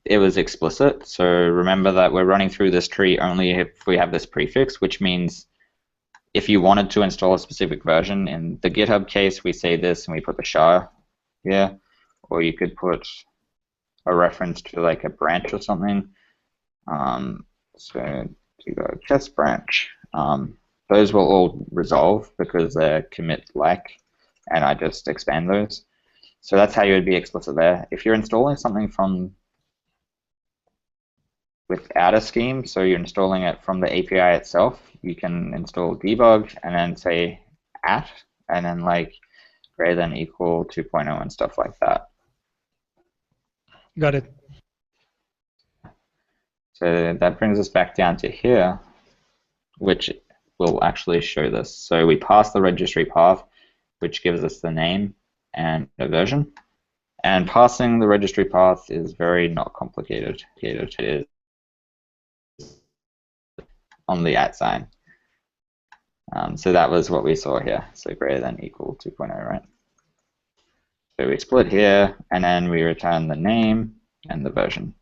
it was explicit, so remember that we're running through this tree only if we have this prefix, which means if you wanted to install a specific version, in the GitHub case, we say this and we put the SHA here, or you could put a reference to like a branch or something. So you go test branch. Those will all resolve because they're commit-like, and I just expand those. So that's how you would be explicit there. If you're installing something from without a scheme, so you're installing it from the API itself, you can install debug and then say @ and then like greater than equal 2.0 and stuff like that. Got it. So that brings us back down to here, which will actually show this. So we pass the registry path, which gives us the name and a version. And passing the registry path is very not complicated. It is on the @ sign. So that was what we saw here. So greater than equal 2.0, right? So we split here, and then we return the name and the version.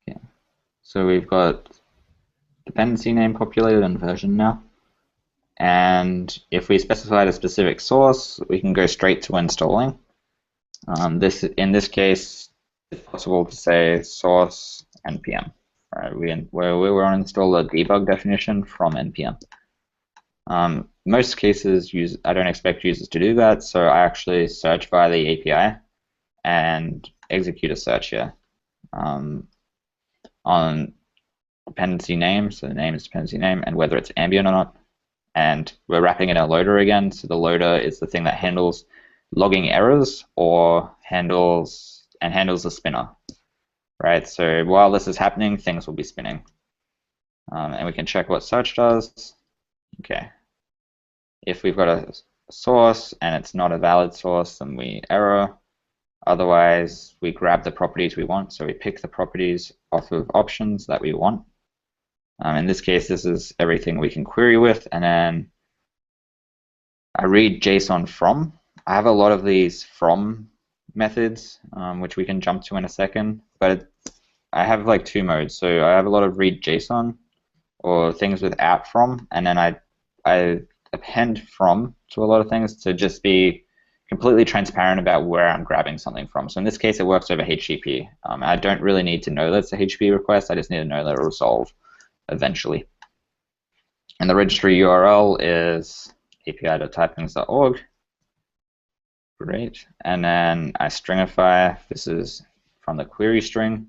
Okay. So we've got dependency name populated and version now. And if we specified a specific source, we can go straight to installing. In this case, it's possible to say source npm. Right? We want to install a debug definition from npm. Most cases, I don't expect users to do that, so I actually search via the API and execute a search here on dependency name, so the name is dependency name, and whether it's ambient or not. And we're wrapping in a loader again, so the loader is the thing that handles logging errors or handles the spinner, right? So while this is happening, things will be spinning. And we can check what search does. Okay. If we've got a source and it's not a valid source, then we error. Otherwise, we grab the properties we want. So we pick the properties off of options that we want. In this case, this is everything we can query with, and then I read JSON from. I have a lot of these from methods, which we can jump to in a second, but I have like two modes. So I have a lot of read JSON or things without from, and then I append from to a lot of things to just be completely transparent about where I'm grabbing something from. So in this case, it works over HTTP. I don't really need to know that it's a HTTP request. I just need to know that it will resolve eventually. And the registry URL is api.typings.org. Great. And then I stringify. This is from the query string.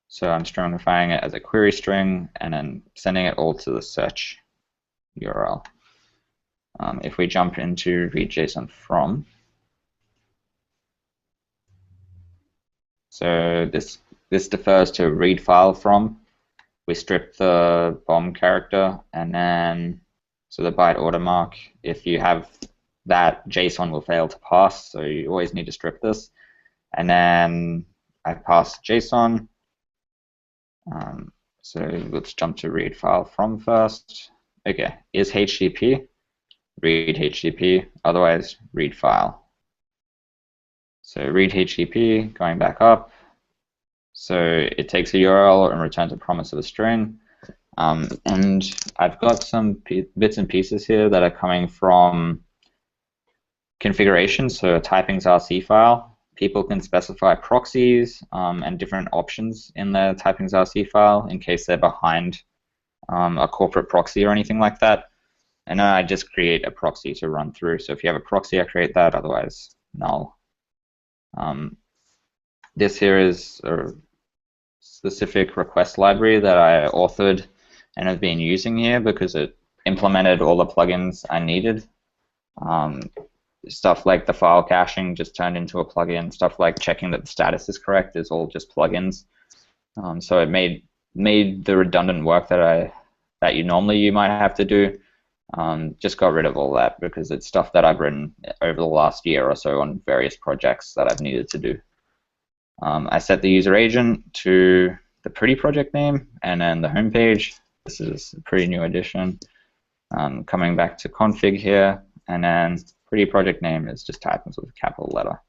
So I'm stringifying it as a query string and then sending it all to the search URL. If we jump into read JSON from, so this this defers to read file from. We strip the bomb character, and then so the byte order if you have that, JSON will fail to pass, so you always need to strip this. And then I pass JSON. So let's jump to read file from first. Okay, is HTTP, read HTTP, otherwise read file. So read HTTP, going back up. So it takes a URL and returns a promise of a string. And I've got some bits and pieces here that are coming from configuration, so a typings RC file. People can specify proxies and different options in the typings RC file in case they're behind a corporate proxy or anything like that. And then I just create a proxy to run through. So if you have a proxy, I create that, otherwise null. This here is a specific request library that I authored and have been using here because it implemented all the plugins I needed. Stuff like the file caching just turned into a plugin. Stuff like checking that the status is correct is all just plugins. So it made the redundant work that you might have to do. Just got rid of all that because it's stuff that I've written over the last year or so on various projects that I've needed to do. I set the user agent to the pretty project name and then the home page. This is a pretty new addition. Coming back to config here, and then pretty project name is just typings with a capital letter.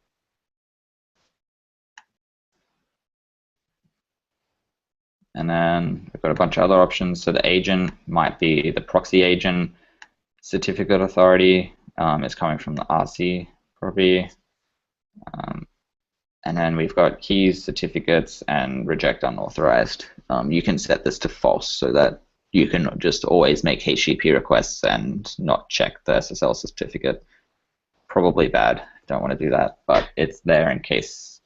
And then we've got a bunch of other options. So the agent might be the proxy agent. Certificate authority is coming from the RC probably. And then we've got keys, certificates, and reject unauthorized. You can set this to false so that you can just always make HTTP requests and not check the SSL certificate. Probably bad. Don't want to do that, but it's there in case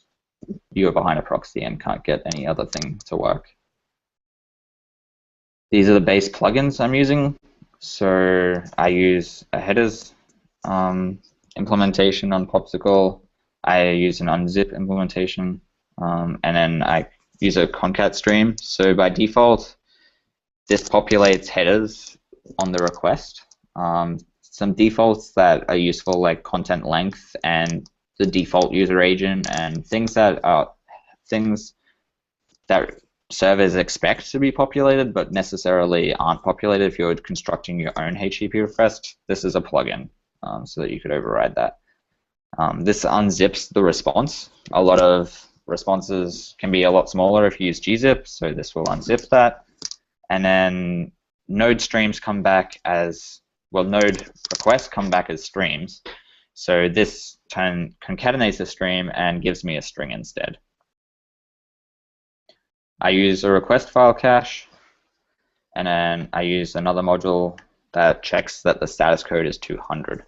you are behind a proxy and can't get any other thing to work. These are the base plugins I'm using. So I use a headers implementation on Popsicle. I use an unzip implementation, and then I use a concat stream. So by default, this populates headers on the request. Some defaults that are useful, like content length and the default user agent, and things that servers expect to be populated but necessarily aren't populated if you're constructing your own HTTP request. This is a plugin so that you could override that. This unzips the response. A lot of responses can be a lot smaller if you use gzip, so this will unzip that. And then node streams come back as, well, node requests come back as streams. So this concatenates a stream and gives me a string instead. I use a request file cache, and then I use another module that checks that the status code is 200.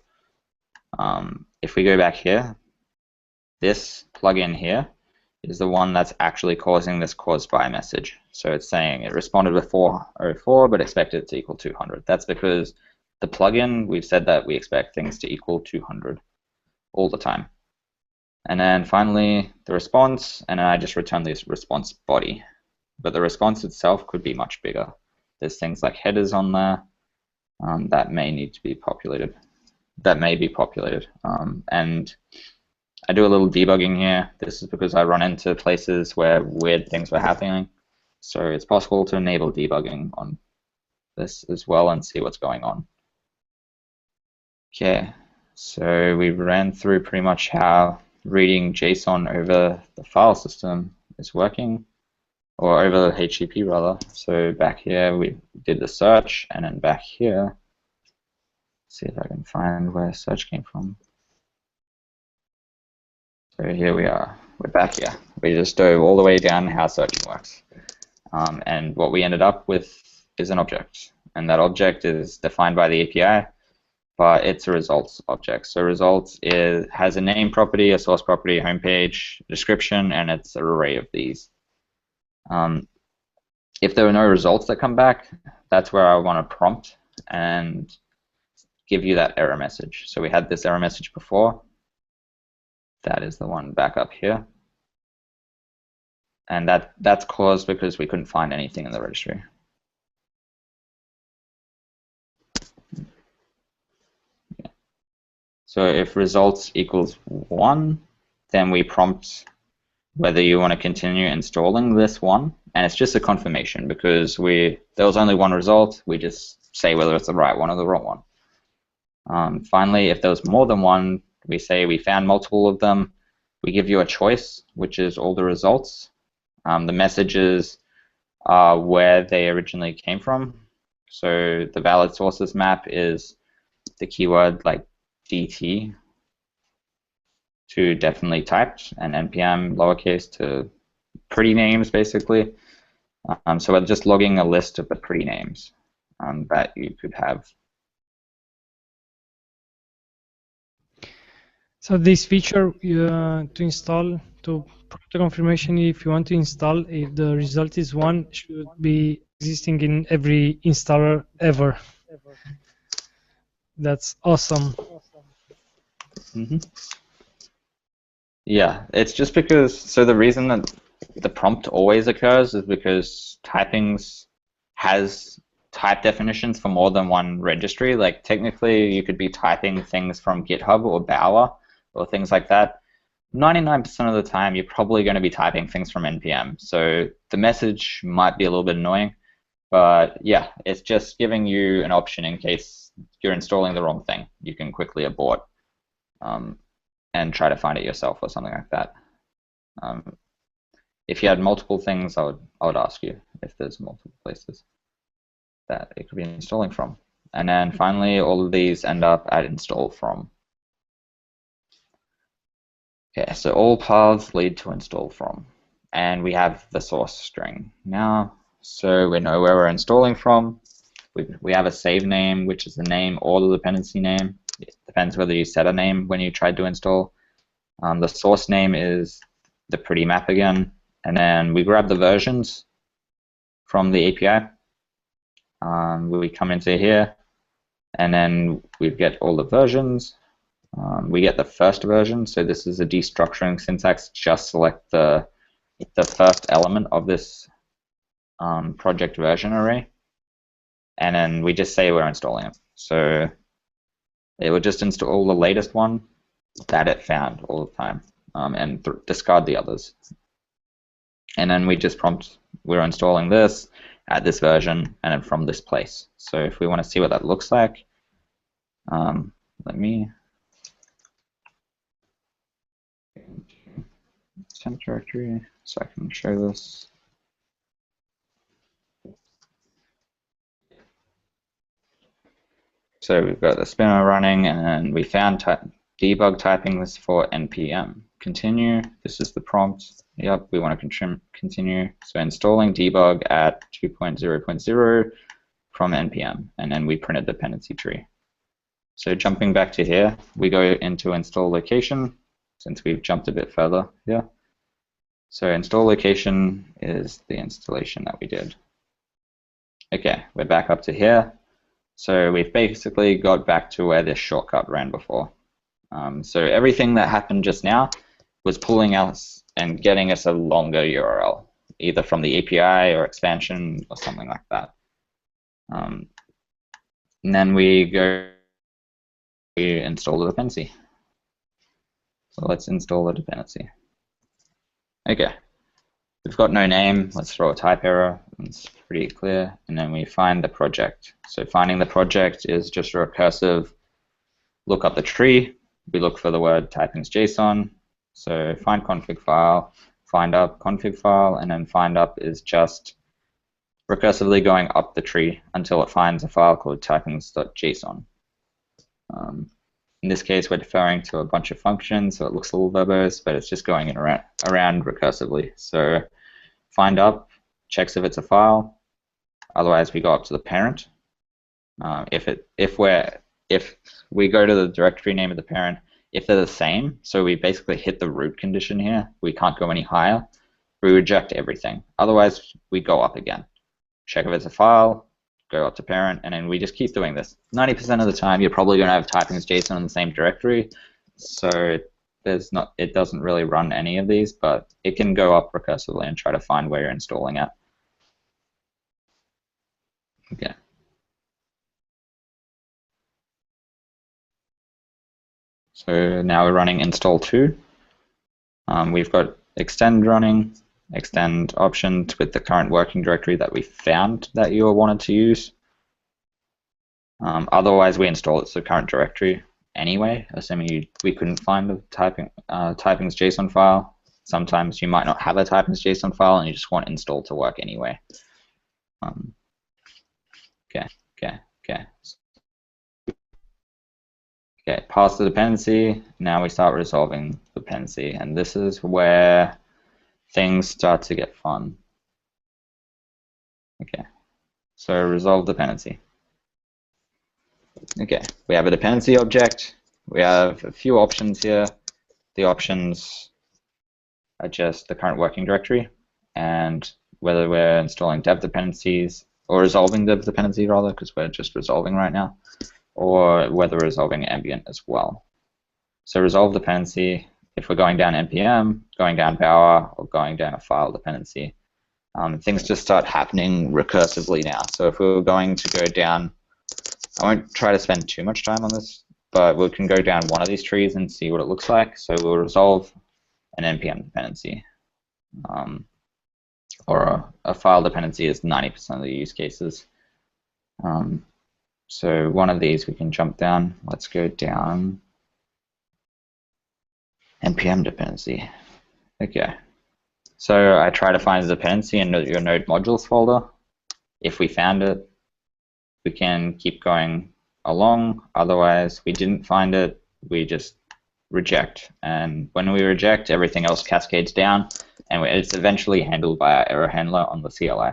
If we go back here, this plugin here is the one that's actually causing this caused by message. So it's saying it responded with 404 but expected it to equal 200. That's because the plugin, we've said that we expect things to equal 200 all the time. And then finally the response, and then I just return this response body. But the response itself could be much bigger. There's things like headers on there that may need to be populated. And I do a little debugging here. This is because I run into places where weird things were happening. So it's possible to enable debugging on this as well and see what's going on. Okay, so we ran through pretty much how reading JSON over the file system is working, or over the HTTP rather. So back here we did the search, and then back here, see if I can find where search came from. So here we are. We're back here. We just dove all the way down how searching works. And what we ended up with is an object. And that object is defined by the API, but it's a results object. So results has a name property, a source property, a homepage, description, and it's an array of these. If there are no results that come back, that's where I want to prompt and give you that error message. So we had this error message before. That is the one back up here. And that's caused because we couldn't find anything in the registry. Yeah. So if results equals 1, then we prompt whether you want to continue installing this one, and it's just a confirmation because there was only one result. We just say whether it's the right one or the wrong one. Finally, if there was more than one, we say we found multiple of them. We give you a choice, which is all the results. The messages are where they originally came from. So the valid sources map is the keyword like DT to definitely typed, and NPM lowercase to pretty names, basically. So we're just logging a list of the pretty names that you could have. So this feature to install, to prompt a confirmation if you want to install, if the result is 1, should be existing in every installer ever. That's awesome. Mm-hmm. Yeah, it's just because, so the reason that the prompt always occurs is because typings has type definitions for more than one registry. Like technically you could be typing things from GitHub or Bower or things like that. 99% of the time you're probably going to be typing things from NPM. So the message might be a little bit annoying, but yeah, it's just giving you an option in case you're installing the wrong thing. You can quickly abort and try to find it yourself or something like that. If you had multiple things, I would ask you if there's multiple places that it could be installing from. And then finally, all of these end up at install from. Okay, so all paths lead to install from. And we have the source string now, so we know where we're installing from. We have a save name, which is the name or the dependency name. It depends whether you set a name when you tried to install. The source name is the pretty map again, and then we grab the versions from the API. We come into here, and then we get all the versions. We get the first version, so this is a destructuring syntax. Just select the first element of this project version array, and then we just say we're installing it. So it would just install the latest one that it found all the time, and discard the others. And then we just prompt we're installing this at this version and then from this place. So if we want to see what that looks like, let me temp directory so I can show this. So we've got the spinner running, and we found debug typing this for npm. Continue, this is the prompt. Yep, we want to continue. So installing debug at 2.0.0 from npm, and then we print a dependency tree. So jumping back to here, we go into install location, since we've jumped a bit further here. So install location is the installation that we did. Okay, we're back up to here. So we've basically got back to where this shortcut ran before. So everything that happened just now was pulling us and getting us a longer URL, either from the API or expansion or something like that. And then we install the dependency. So let's install the dependency. Okay, we've got no name. Let's throw a type error. It's pretty clear. And then we find the project. So finding the project is just a recursive look up the tree. We look for the word typings.json. So find config file, find up config file, and then find up is just recursively going up the tree until it finds a file called typings.json. In this case, we're deferring to a bunch of functions, so it looks a little verbose, but it's just going around recursively. So find up checks if it's a file. Otherwise, we go up to the parent. If we go to the directory name of the parent, if they're the same, so we basically hit the root condition here, we can't go any higher, we reject everything. Otherwise, we go up again. Check if it's a file, go up to parent, and then we just keep doing this. 90% of the time, you're probably going to have typings.json in the same directory, so it doesn't really run any of these, but it can go up recursively and try to find where you're installing at. Okay. So now we're running install2. We've got extend running, extend options with the current working directory that we found that you wanted to use. Otherwise, we install it to the current directory anyway, assuming we couldn't find the typings JSON file. Sometimes you might not have a typings JSON file and you just want install to work anyway. Okay, pass the dependency. Now we start resolving the dependency, and this is where things start to get fun. Okay, so resolve dependency. Okay, we have a dependency object. We have a few options here. The options are just the current working directory and whether we're installing dev dependencies or resolving dev dependency rather, because we're just resolving right now, or whether we're resolving ambient as well. So resolve dependency, if we're going down npm, going down Bower, or going down a file dependency, things just start happening recursively now. So if we were going to go down, I won't try to spend too much time on this, but we can go down one of these trees and see what it looks like. So we'll resolve an npm dependency. Or a file dependency is 90% of the use cases. So one of these we can jump down. Let's go down npm dependency. Okay. So I try to find the dependency in your node modules folder. If we found it, we can keep going along. Otherwise, we didn't find it, we just reject. And when we reject, everything else cascades down, and it's eventually handled by our error handler on the CLI.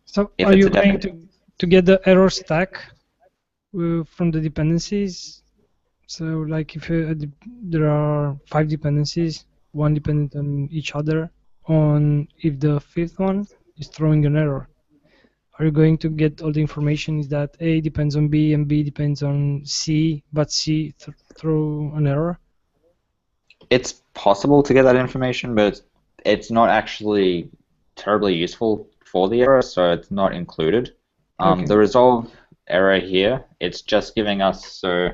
So are you going to get the error stack from the dependencies? So like if there are 5 dependencies, one dependent on each other, if the 5th one is throwing an error, are you going to get all the information is that A depends on B and B depends on C, but C throw an error? It's possible to get that information, but it's not actually terribly useful for the error, so it's not included. Okay. The resolve error here, it's just giving us, so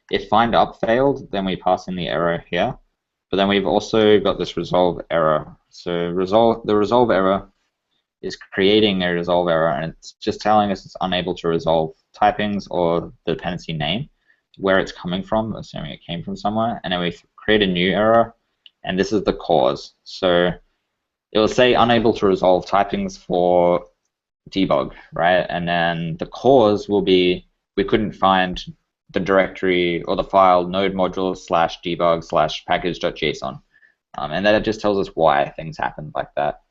if find up failed, then we pass in the error here. But then we've also got this resolve error. So the resolve error is creating a resolve error, and it's just telling us it's unable to resolve typings or the dependency name, where it's coming from, assuming it came from somewhere. And then we create a new error, and this is the cause. So it will say unable to resolve typings for debug, right? And then the cause will be we couldn't find the directory or the file node module /debug /package.json. And that just tells us why things happened like that.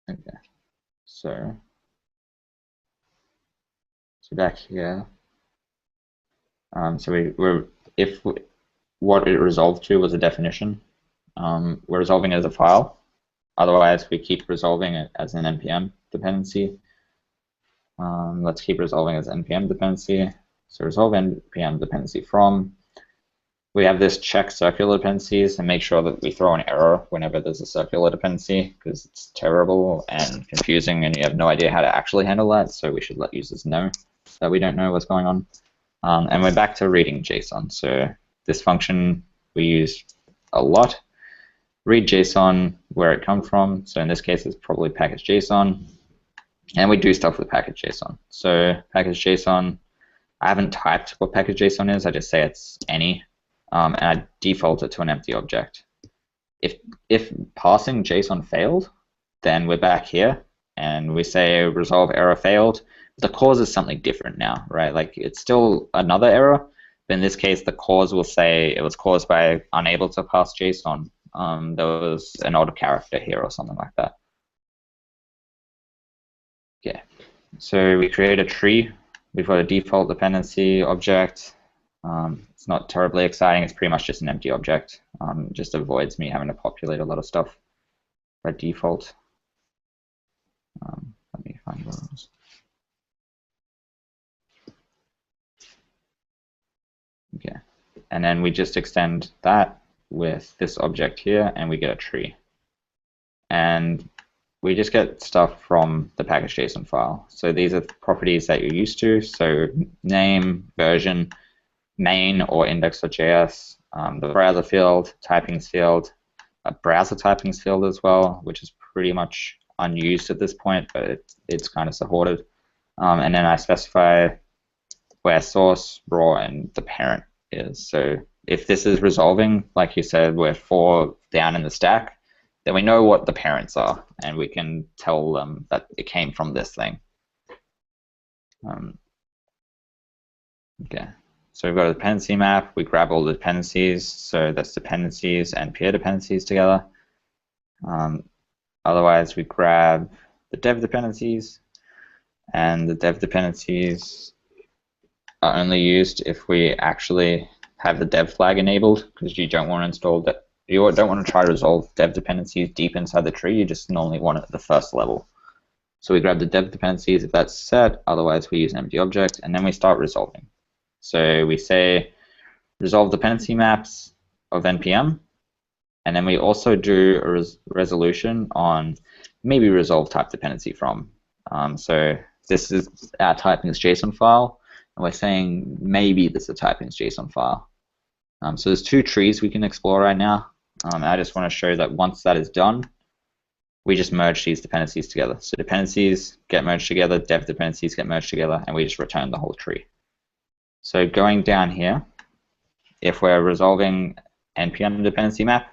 Okay, so back here. So what it resolved to was a definition. We're resolving it as a file. Otherwise, we keep resolving it as an npm dependency. Let's keep resolving as npm dependency. So resolve npm dependency from. We have this check circular dependencies and make sure that we throw an error whenever there's a circular dependency, because it's terrible and confusing and you have no idea how to actually handle that, so we should let users know that we don't know what's going on. And we're back to reading JSON. So this function we use a lot. Read JSON, where it comes from. So in this case, it's probably package.json. And we do stuff with package.json. So package.json, I haven't typed what package.json is. I just say it's any. And I default it to an empty object. If passing JSON failed, then we're back here and we say resolve error failed. The cause is something different now, right? Like it's still another error, but in this case the cause will say it was caused by unable to pass JSON. There was an odd character here or something like that. Okay, so we create a tree. We've got a default dependency object. It's not terribly exciting. It's pretty much just an empty object. It just avoids me having to populate a lot of stuff by default. Let me find those. and then we just extend that with this object here, and we get a tree. And we just get stuff from the package.json file. So these are properties that you're used to. So name, version, main or index.js, the browser field, typings field, a browser typings field as well, which is pretty much unused at this point, but it's kind of supported. And then I specify where source, raw, and the parent is. So if this is resolving, like you said, we're 4 down in the stack, then we know what the parents are, and we can tell them that it came from this thing. Okay, so we've got a dependency map. We grab all the dependencies, so that's dependencies and peer dependencies together. Otherwise, we grab the dev dependencies, and the dev dependencies are only used if we actually have the dev flag enabled, because you don't want to install that. You don't want to try to resolve dev dependencies deep inside the tree. You just normally want it at the first level. So we grab the dev dependencies if that's set. Otherwise, we use an empty object, and then we start resolving. So we say resolve dependency maps of npm, and then we also do a resolution on maybe resolve type dependency from. So this is our typings.json file, and we're saying maybe this is a typings.json file. So there's 2 trees we can explore right now. I just want to show that once that is done, we just merge these dependencies together. So dependencies get merged together, dev dependencies get merged together, and we just return the whole tree. So going down here, if we're resolving npm dependency map,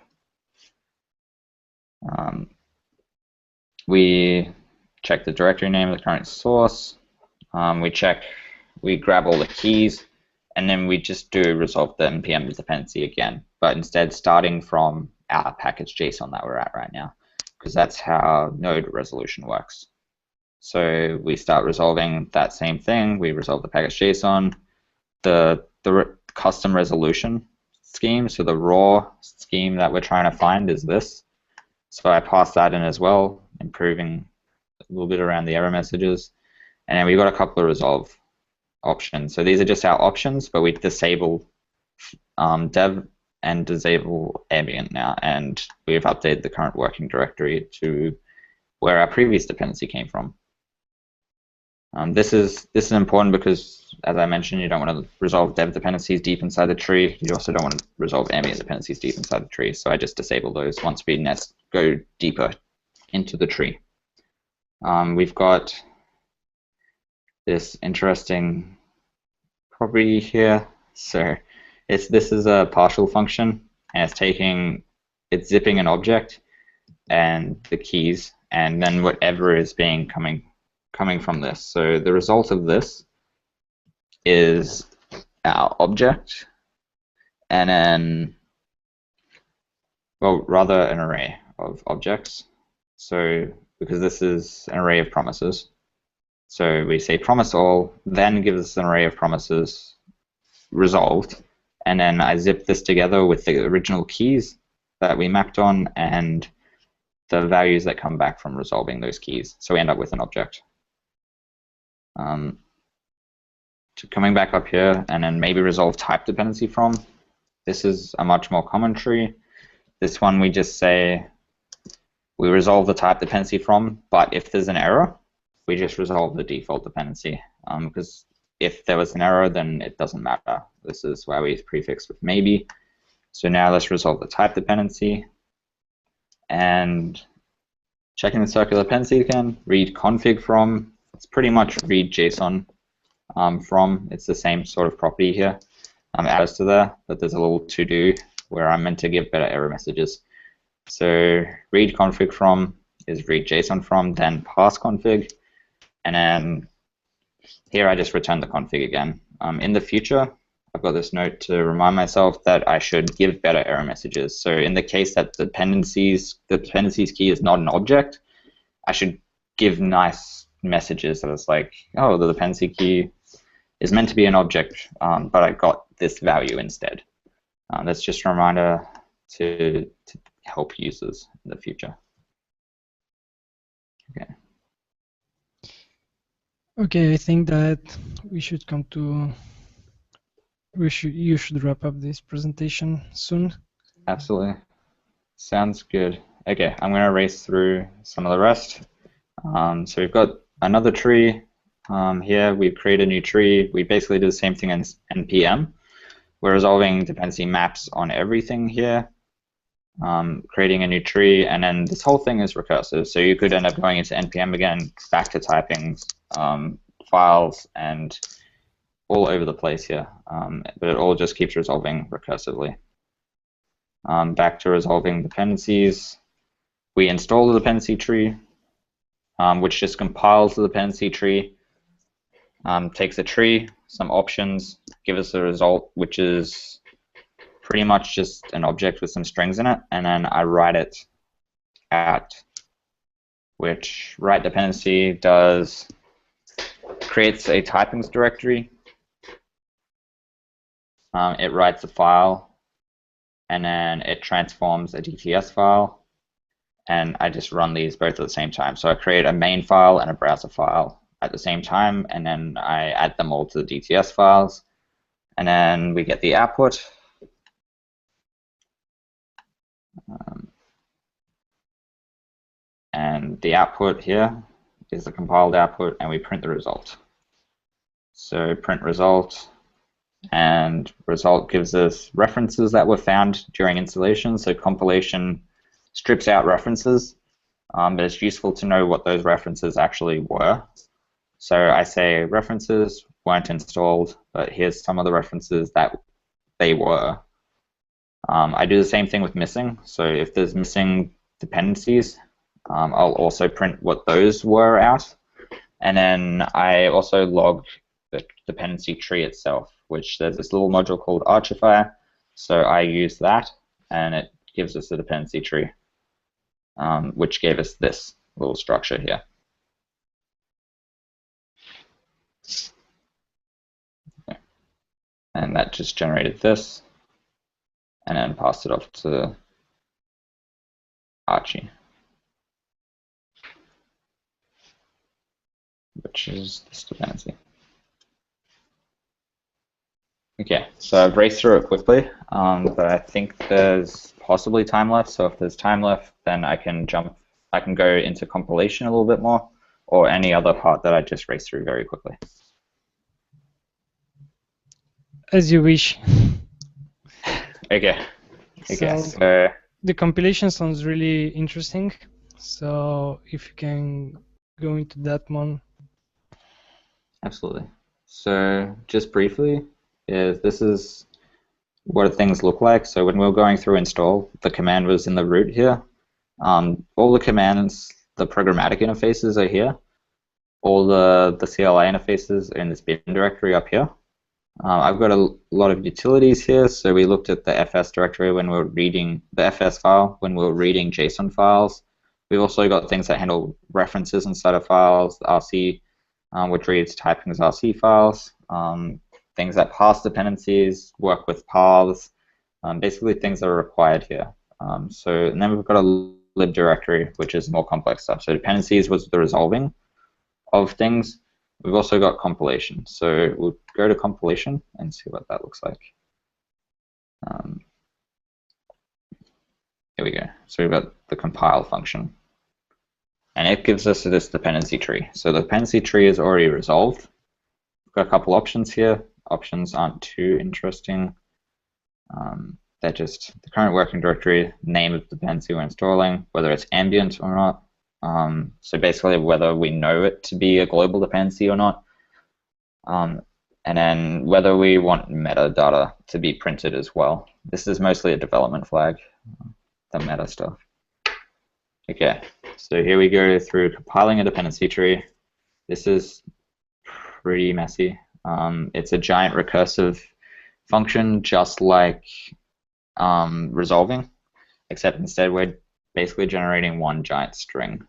we check the directory name of the current source, we grab all the keys, and then we just do resolve the npm dependency again, but instead starting from our package.json that we're at right now, because that's how node resolution works. So we start resolving that same thing. We resolve the package.json, the custom resolution scheme, so the raw scheme that we're trying to find is this. So I pass that in as well, improving a little bit around the error messages. And then we've got a couple of resolve options. So these are just our options, but we disable dev and disable ambient now, and we've updated the current working directory to where our previous dependency came from. This is important because, as I mentioned, you don't want to resolve dev dependencies deep inside the tree. You also don't want to resolve ambient dependencies deep inside the tree. So I just disable those once we go deeper into the tree. We've got this interesting property here. So this is a partial function, and it's zipping an object and the keys, and then whatever is coming from this. So the result of this is our object, and then, well, rather an array of objects. So because this is an array of promises, so we say promise all, then gives us an array of promises resolved, and then I zip this together with the original keys that we mapped on and the values that come back from resolving those keys. So we end up with an object. Coming back up here, and then maybe resolve type dependency from. This is a much more common tree. This one we just say we resolve the type dependency from, but if there's an error, we just resolve the default dependency, because if there was an error, then it doesn't matter. This is why we prefix with maybe. So now let's resolve the type dependency, and checking the circular dependency again, read config from. It's pretty much read JSON from. It's the same sort of property here. As to there, but there's a little to-do where I'm meant to give better error messages. So read config from is read JSON from, then pass config, and then here I just return the config again. In the future, I've got this note to remind myself that I should give better error messages. So in the case that the dependencies key is not an object, I should give nice messages that it's like, oh, the dependency key is meant to be an object, but I got this value instead. That's just a reminder to help users in the future. Okay. Okay, I think that we should come to you should wrap up this presentation soon. Absolutely. Sounds good. Okay, I'm going to race through some of the rest. So we've got another tree here. We've created a new tree. We basically do the same thing in NPM. We're resolving dependency maps on everything here, creating a new tree, and then this whole thing is recursive. So you could end up going into NPM again, back to typings, files, and all over the place here. But it all just keeps resolving recursively. Back to resolving dependencies. We install the dependency tree, which just compiles the dependency tree, takes a tree, some options, give us a result, which is pretty much just an object with some strings in it, and then I write it out, which write dependency creates a typings directory. It writes a file, and then it transforms a DTS file, and I just run these both at the same time. So I create a main file and a browser file at the same time, and then I add them all to the DTS files, and then we get the output. And the output here is the compiled output, and we print the result. So print result, and result gives us references that were found during installation. So compilation strips out references, but it's useful to know what those references actually were. So I say references weren't installed, but here's some of the references that they were. I do the same thing with missing. So if there's missing dependencies, I'll also print what those were out. And then I also log the dependency tree itself, which there's this little module called Archifier. So I use that, and it gives us a dependency tree, which gave us this little structure here. Okay. And that just generated this, and then passed it off to Archie, which is this dependency. Okay, so I've raced through it quickly, but I think there's possibly time left. So if there's time left, then I can go into compilation a little bit more, or any other part that I just raced through very quickly. As you wish. Okay. So the compilation sounds really interesting. So if you can go into that one. Absolutely. So just briefly, this is what things look like. So when we were going through install, the command was in the root here. All the commands, the programmatic interfaces are here. All the CLI interfaces are in this bin directory up here. I've got a lot of utilities here. So we looked at the FS directory when we were reading the FS file, when we were reading JSON files. We've also got things that handle references inside of files, the RC, which reads typings RC files, things that parse dependencies, work with paths, basically things that are required here. And then we've got a lib directory, which is more complex stuff. So dependencies was the resolving of things. We've also got compilation. So we'll go to compilation and see what that looks like. Here we go. So we've got the compile function. And it gives us this dependency tree. So the dependency tree is already resolved. We've got a couple options here. Options aren't too interesting. They're just the current working directory, name of the dependency we're installing, whether it's ambient or not. So basically whether we know it to be a global dependency or not. And then whether we want metadata to be printed as well. This is mostly a development flag, the meta stuff. Okay, so here we go through compiling a dependency tree. This is pretty messy. It's a giant recursive function, just like resolving, except instead we're basically generating one giant string.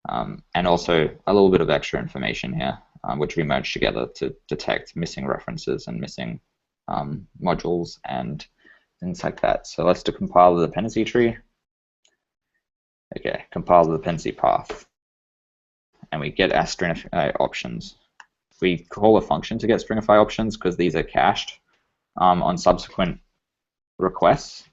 And also a little bit of extra information here, which we merged together to detect missing references and missing modules and things like that. So let's compile the dependency tree. Okay, compile the dependency path. And we get our string options. we call a function to get stringify options because these are cached on subsequent requests.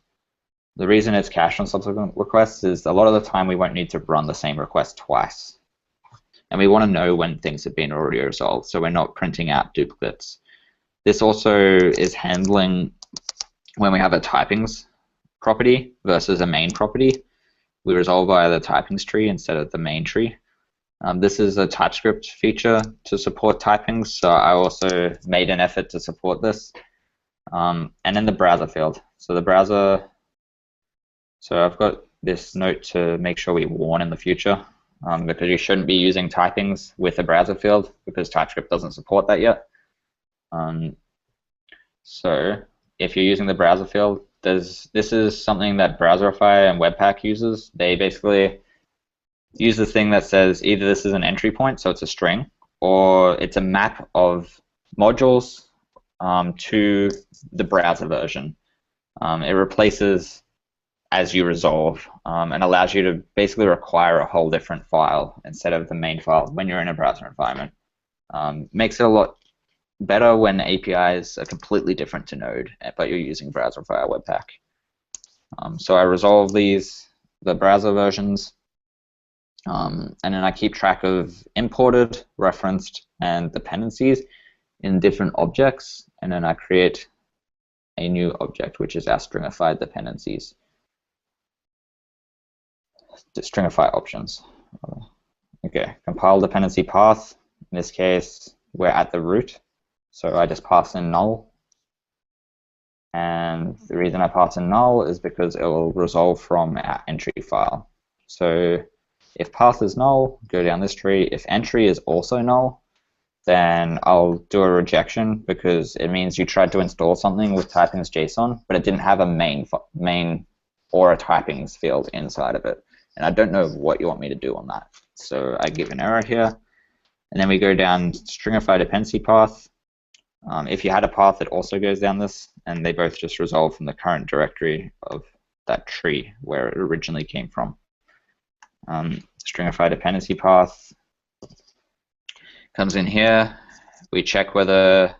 The reason it's cached on subsequent requests is a lot of the time we won't need to run the same request twice. And we want to know when things have been already resolved, so we're not printing out duplicates. This also is handling when we have a typings property versus a main property. We resolve via the typings tree instead of the main tree. This is a TypeScript feature to support typings, so I also made an effort to support this. And then the browser field. So the browser, so I've got this note to make sure we warn in the future, because you shouldn't be using typings with the browser field because TypeScript doesn't support that yet. So if you're using the browser field, this is something that Browserify and Webpack uses. They basically use this thing that says either this is an entry point, so it's a string, or it's a map of modules to the browser version. It replaces as you resolve and allows you to basically require a whole different file instead of the main file when you're in a browser environment. Makes it a lot better when APIs are completely different to Node, but you're using Browserify or Webpack. So I resolve the browser versions, and then I keep track of imported, referenced, and dependencies in different objects, and then I create a new object, which is our stringified dependencies. The stringify options. Okay, compile dependency path. In this case, we're at the root, so I just pass in null. And the reason I pass in null is because it will resolve from our entry file. So if path is null, go down this tree. If entry is also null, then I'll do a rejection because it means you tried to install something with typings.json, but it didn't have a main or a typings field inside of it. And I don't know what you want me to do on that. So I give an error here. And then we go down stringify dependency path. If you had a path that also goes down this, and they both just resolve from the current directory of that tree where it originally came from. Stringify dependency path comes in here. We check the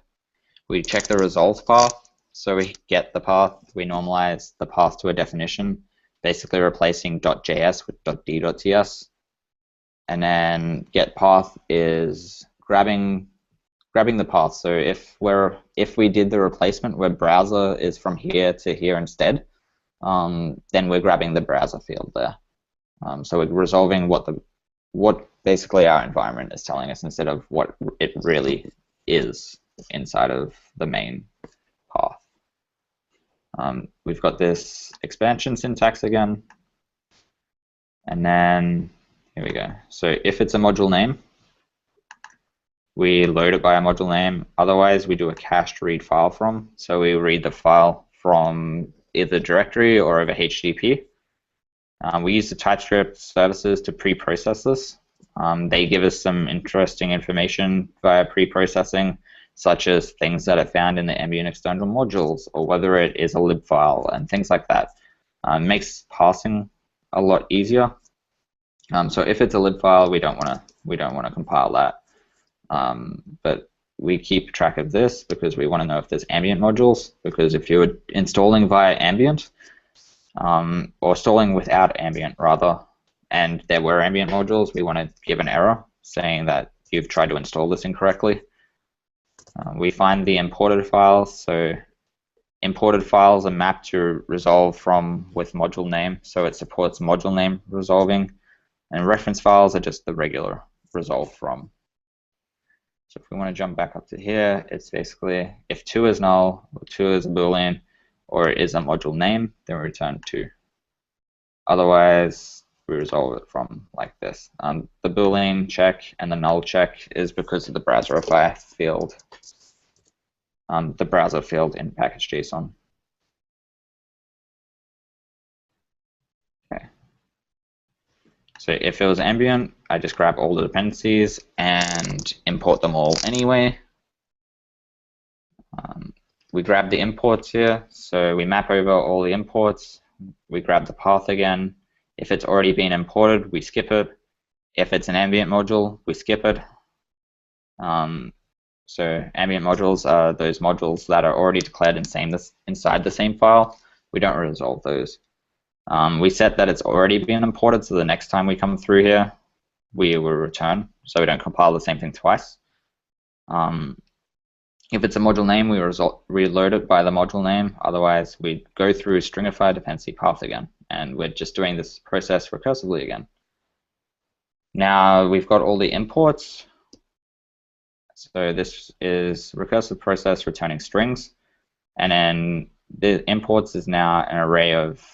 result path. So we get the path, we normalize the path to a definition, basically replacing .js with .d.ts. And then get path is grabbing the path. So if we did the replacement where browser is from here to here instead, then we're grabbing the browser field there. So we're resolving what basically our environment is telling us instead of what it really is inside of the main path. We've got this expansion syntax again, and then here we go. So if it's a module name, we load it by a module name. Otherwise, we do a cached read file from. So we read the file from either directory or over HTTP. We use the TypeScript services to pre-process this. They give us some interesting information via pre-processing, such as things that are found in the ambient external modules, or whether it is a lib file and things like that. Makes parsing a lot easier. So if it's a lib file, we don't want to compile that. But we keep track of this because we want to know if there's ambient modules. Because if you're installing via ambient, or installing without ambient rather, and there were ambient modules, we want to give an error saying that you've tried to install this incorrectly. We find the imported files. So imported files are mapped to resolve from with module name, so it supports module name resolving. And reference files are just the regular resolve from. So if we want to jump back up to here, it's basically if 2 is null, or 2 is a boolean, or it is a module name, then we return 2. Otherwise, we resolve it from like this. The boolean check and the null check is because of the Browserify field, the browser field in package.json. Okay. So if it was ambient, I just grab all the dependencies and import them all anyway. We grab the imports here, so we map over all the imports. We grab the path again. If it's already been imported, we skip it. If it's an ambient module, we skip it. So ambient modules are those modules that are already declared inside the same file. We don't resolve those. We set that it's already been imported, so the next time we come through here, we will return, so we don't compile the same thing twice. If it's a module name, we reload it by the module name. Otherwise, we go through stringify dependency path again, and we're just doing this process recursively again. Now we've got all the imports. So this is recursive process returning strings, and then the imports is now an array of,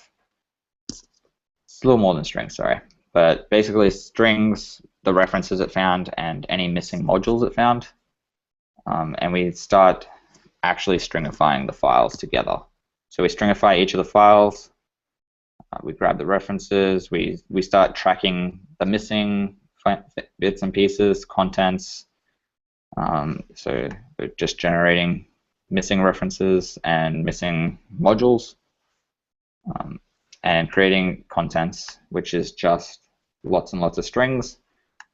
it's a little more than strings, sorry, but basically strings, the references it found, and any missing modules it found. And we start actually stringifying the files together. So we stringify each of the files, we grab the references, we start tracking the missing bits and pieces, contents. So we're just generating missing references and missing modules, and creating contents, which is just lots and lots of strings.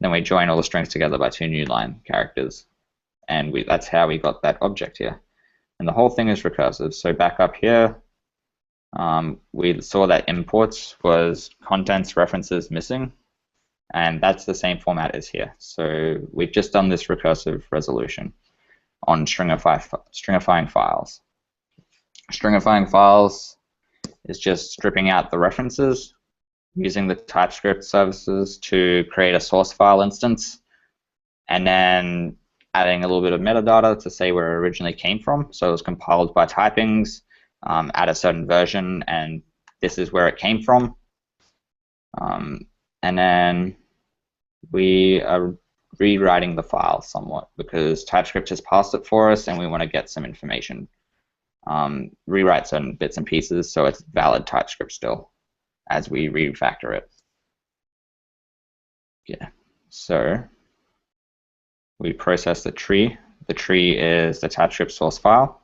Then we join all the strings together by 2 new line characters. And that's how we got that object here. And the whole thing is recursive. So back up here, we saw that imports was contents, references, missing. And that's the same format as here. So we've just done this recursive resolution on stringifying files. Stringifying files is just stripping out the references, using the TypeScript services to create a source file instance, and then adding a little bit of metadata to say where it originally came from. So it was compiled by typings at a certain version, and this is where it came from. And then we are rewriting the file somewhat because TypeScript has passed it for us, and we want to get some information. Rewrite certain bits and pieces so it's valid TypeScript still as we refactor it. Yeah, so we process the tree. The tree is the TypeScript source file,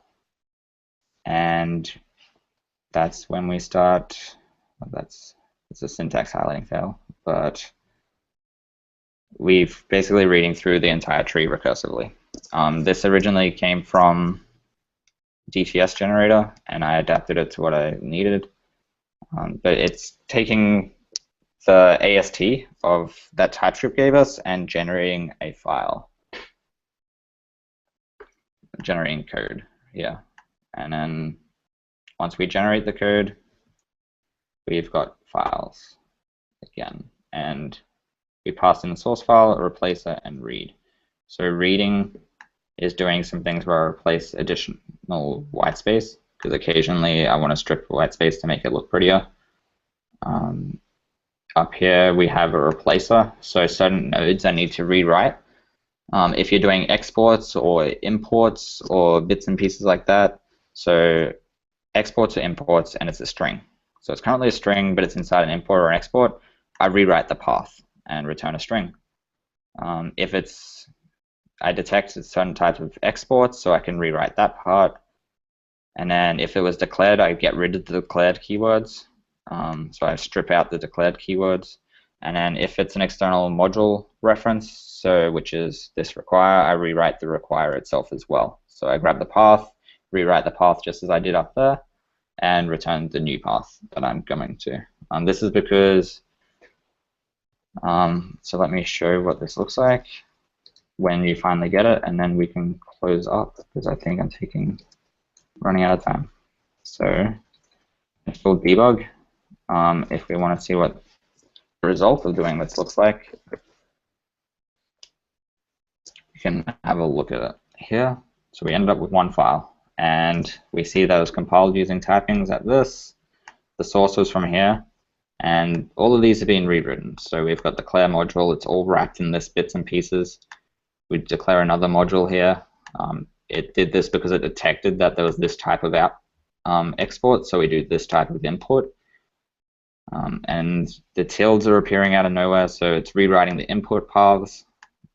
and that's when we start. It's a syntax highlighting fail, but we've basically reading through the entire tree recursively. This originally came from DTS generator, and I adapted it to what I needed. But it's taking the AST of that TypeScript gave us and generating a file. Generating code, yeah. And then once we generate the code, we've got files again. And we pass in the source file, a replacer, and read. So reading is doing some things where I replace additional white space, because occasionally I want to strip white space to make it look prettier. Up here we have a replacer, so certain nodes I need to rewrite. If you're doing exports or imports or bits and pieces like that, so exports or imports, and it's a string. So it's currently a string, but it's inside an import or an export. I rewrite the path and return a string. If I detect a certain type of export, so I can rewrite that part. And then if it was declared, I get rid of the declared keywords. So I strip out the declared keywords. And then if it's an external module reference, so which is this require, I rewrite the require itself as well. So I grab the path, rewrite the path just as I did up there, and return the new path that I'm going to. This is because, so let me show what this looks like when you finally get it, and then we can close up because I think I'm running out of time. So let's go debug. If we want to see what the result of doing this looks like, you can have a look at it here. So we ended up with one file, and we see that it was compiled using typings at this. The source was from here, and all of these have been rewritten. So we've got the declare module. It's all wrapped in this bits and pieces. We declare another module here. It did this because it detected that there was this type of export, so we do this type of import. And the tildes are appearing out of nowhere, so it's rewriting the input paths.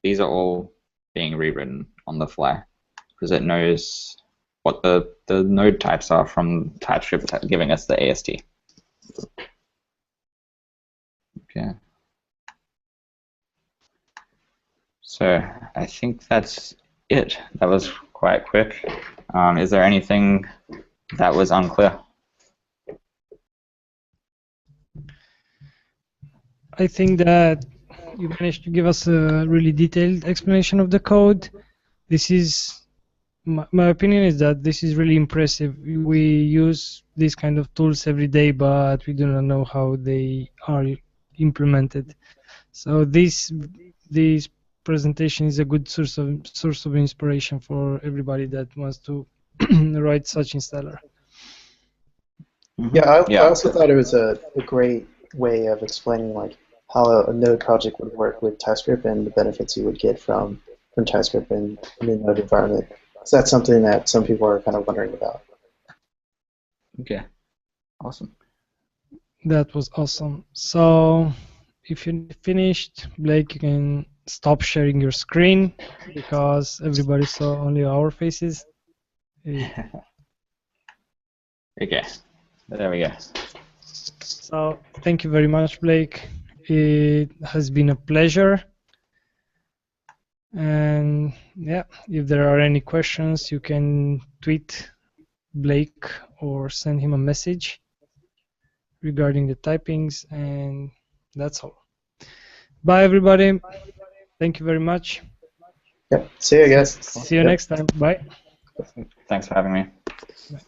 These are all being rewritten on the fly because it knows what the node types are from TypeScript giving us the AST. Okay. So I think that's it. That was quite quick. Is there anything that was unclear? I think that you managed to give us a really detailed explanation of the code. This is, my opinion is that this is really impressive. We use these kind of tools every day, but we do not know how they are implemented. So this presentation is a good source of inspiration for everybody that wants to write such installer. Yeah, I also thought it was a great way of explaining like how a Node project would work with TypeScript and the benefits you would get from TypeScript in the Node environment. So that's something that some people are kind of wondering about. Okay, awesome. That was awesome. So if you finished, Blake, you can stop sharing your screen because everybody saw only our faces. Okay, there we go. So thank you very much, Blake. It has been a pleasure. And yeah, if there are any questions, you can tweet Blake or send him a message regarding the typings, and that's all. Bye, everybody. Thank you very much. Yep. See you guys. See you next time. Bye. Thanks for having me. Bye.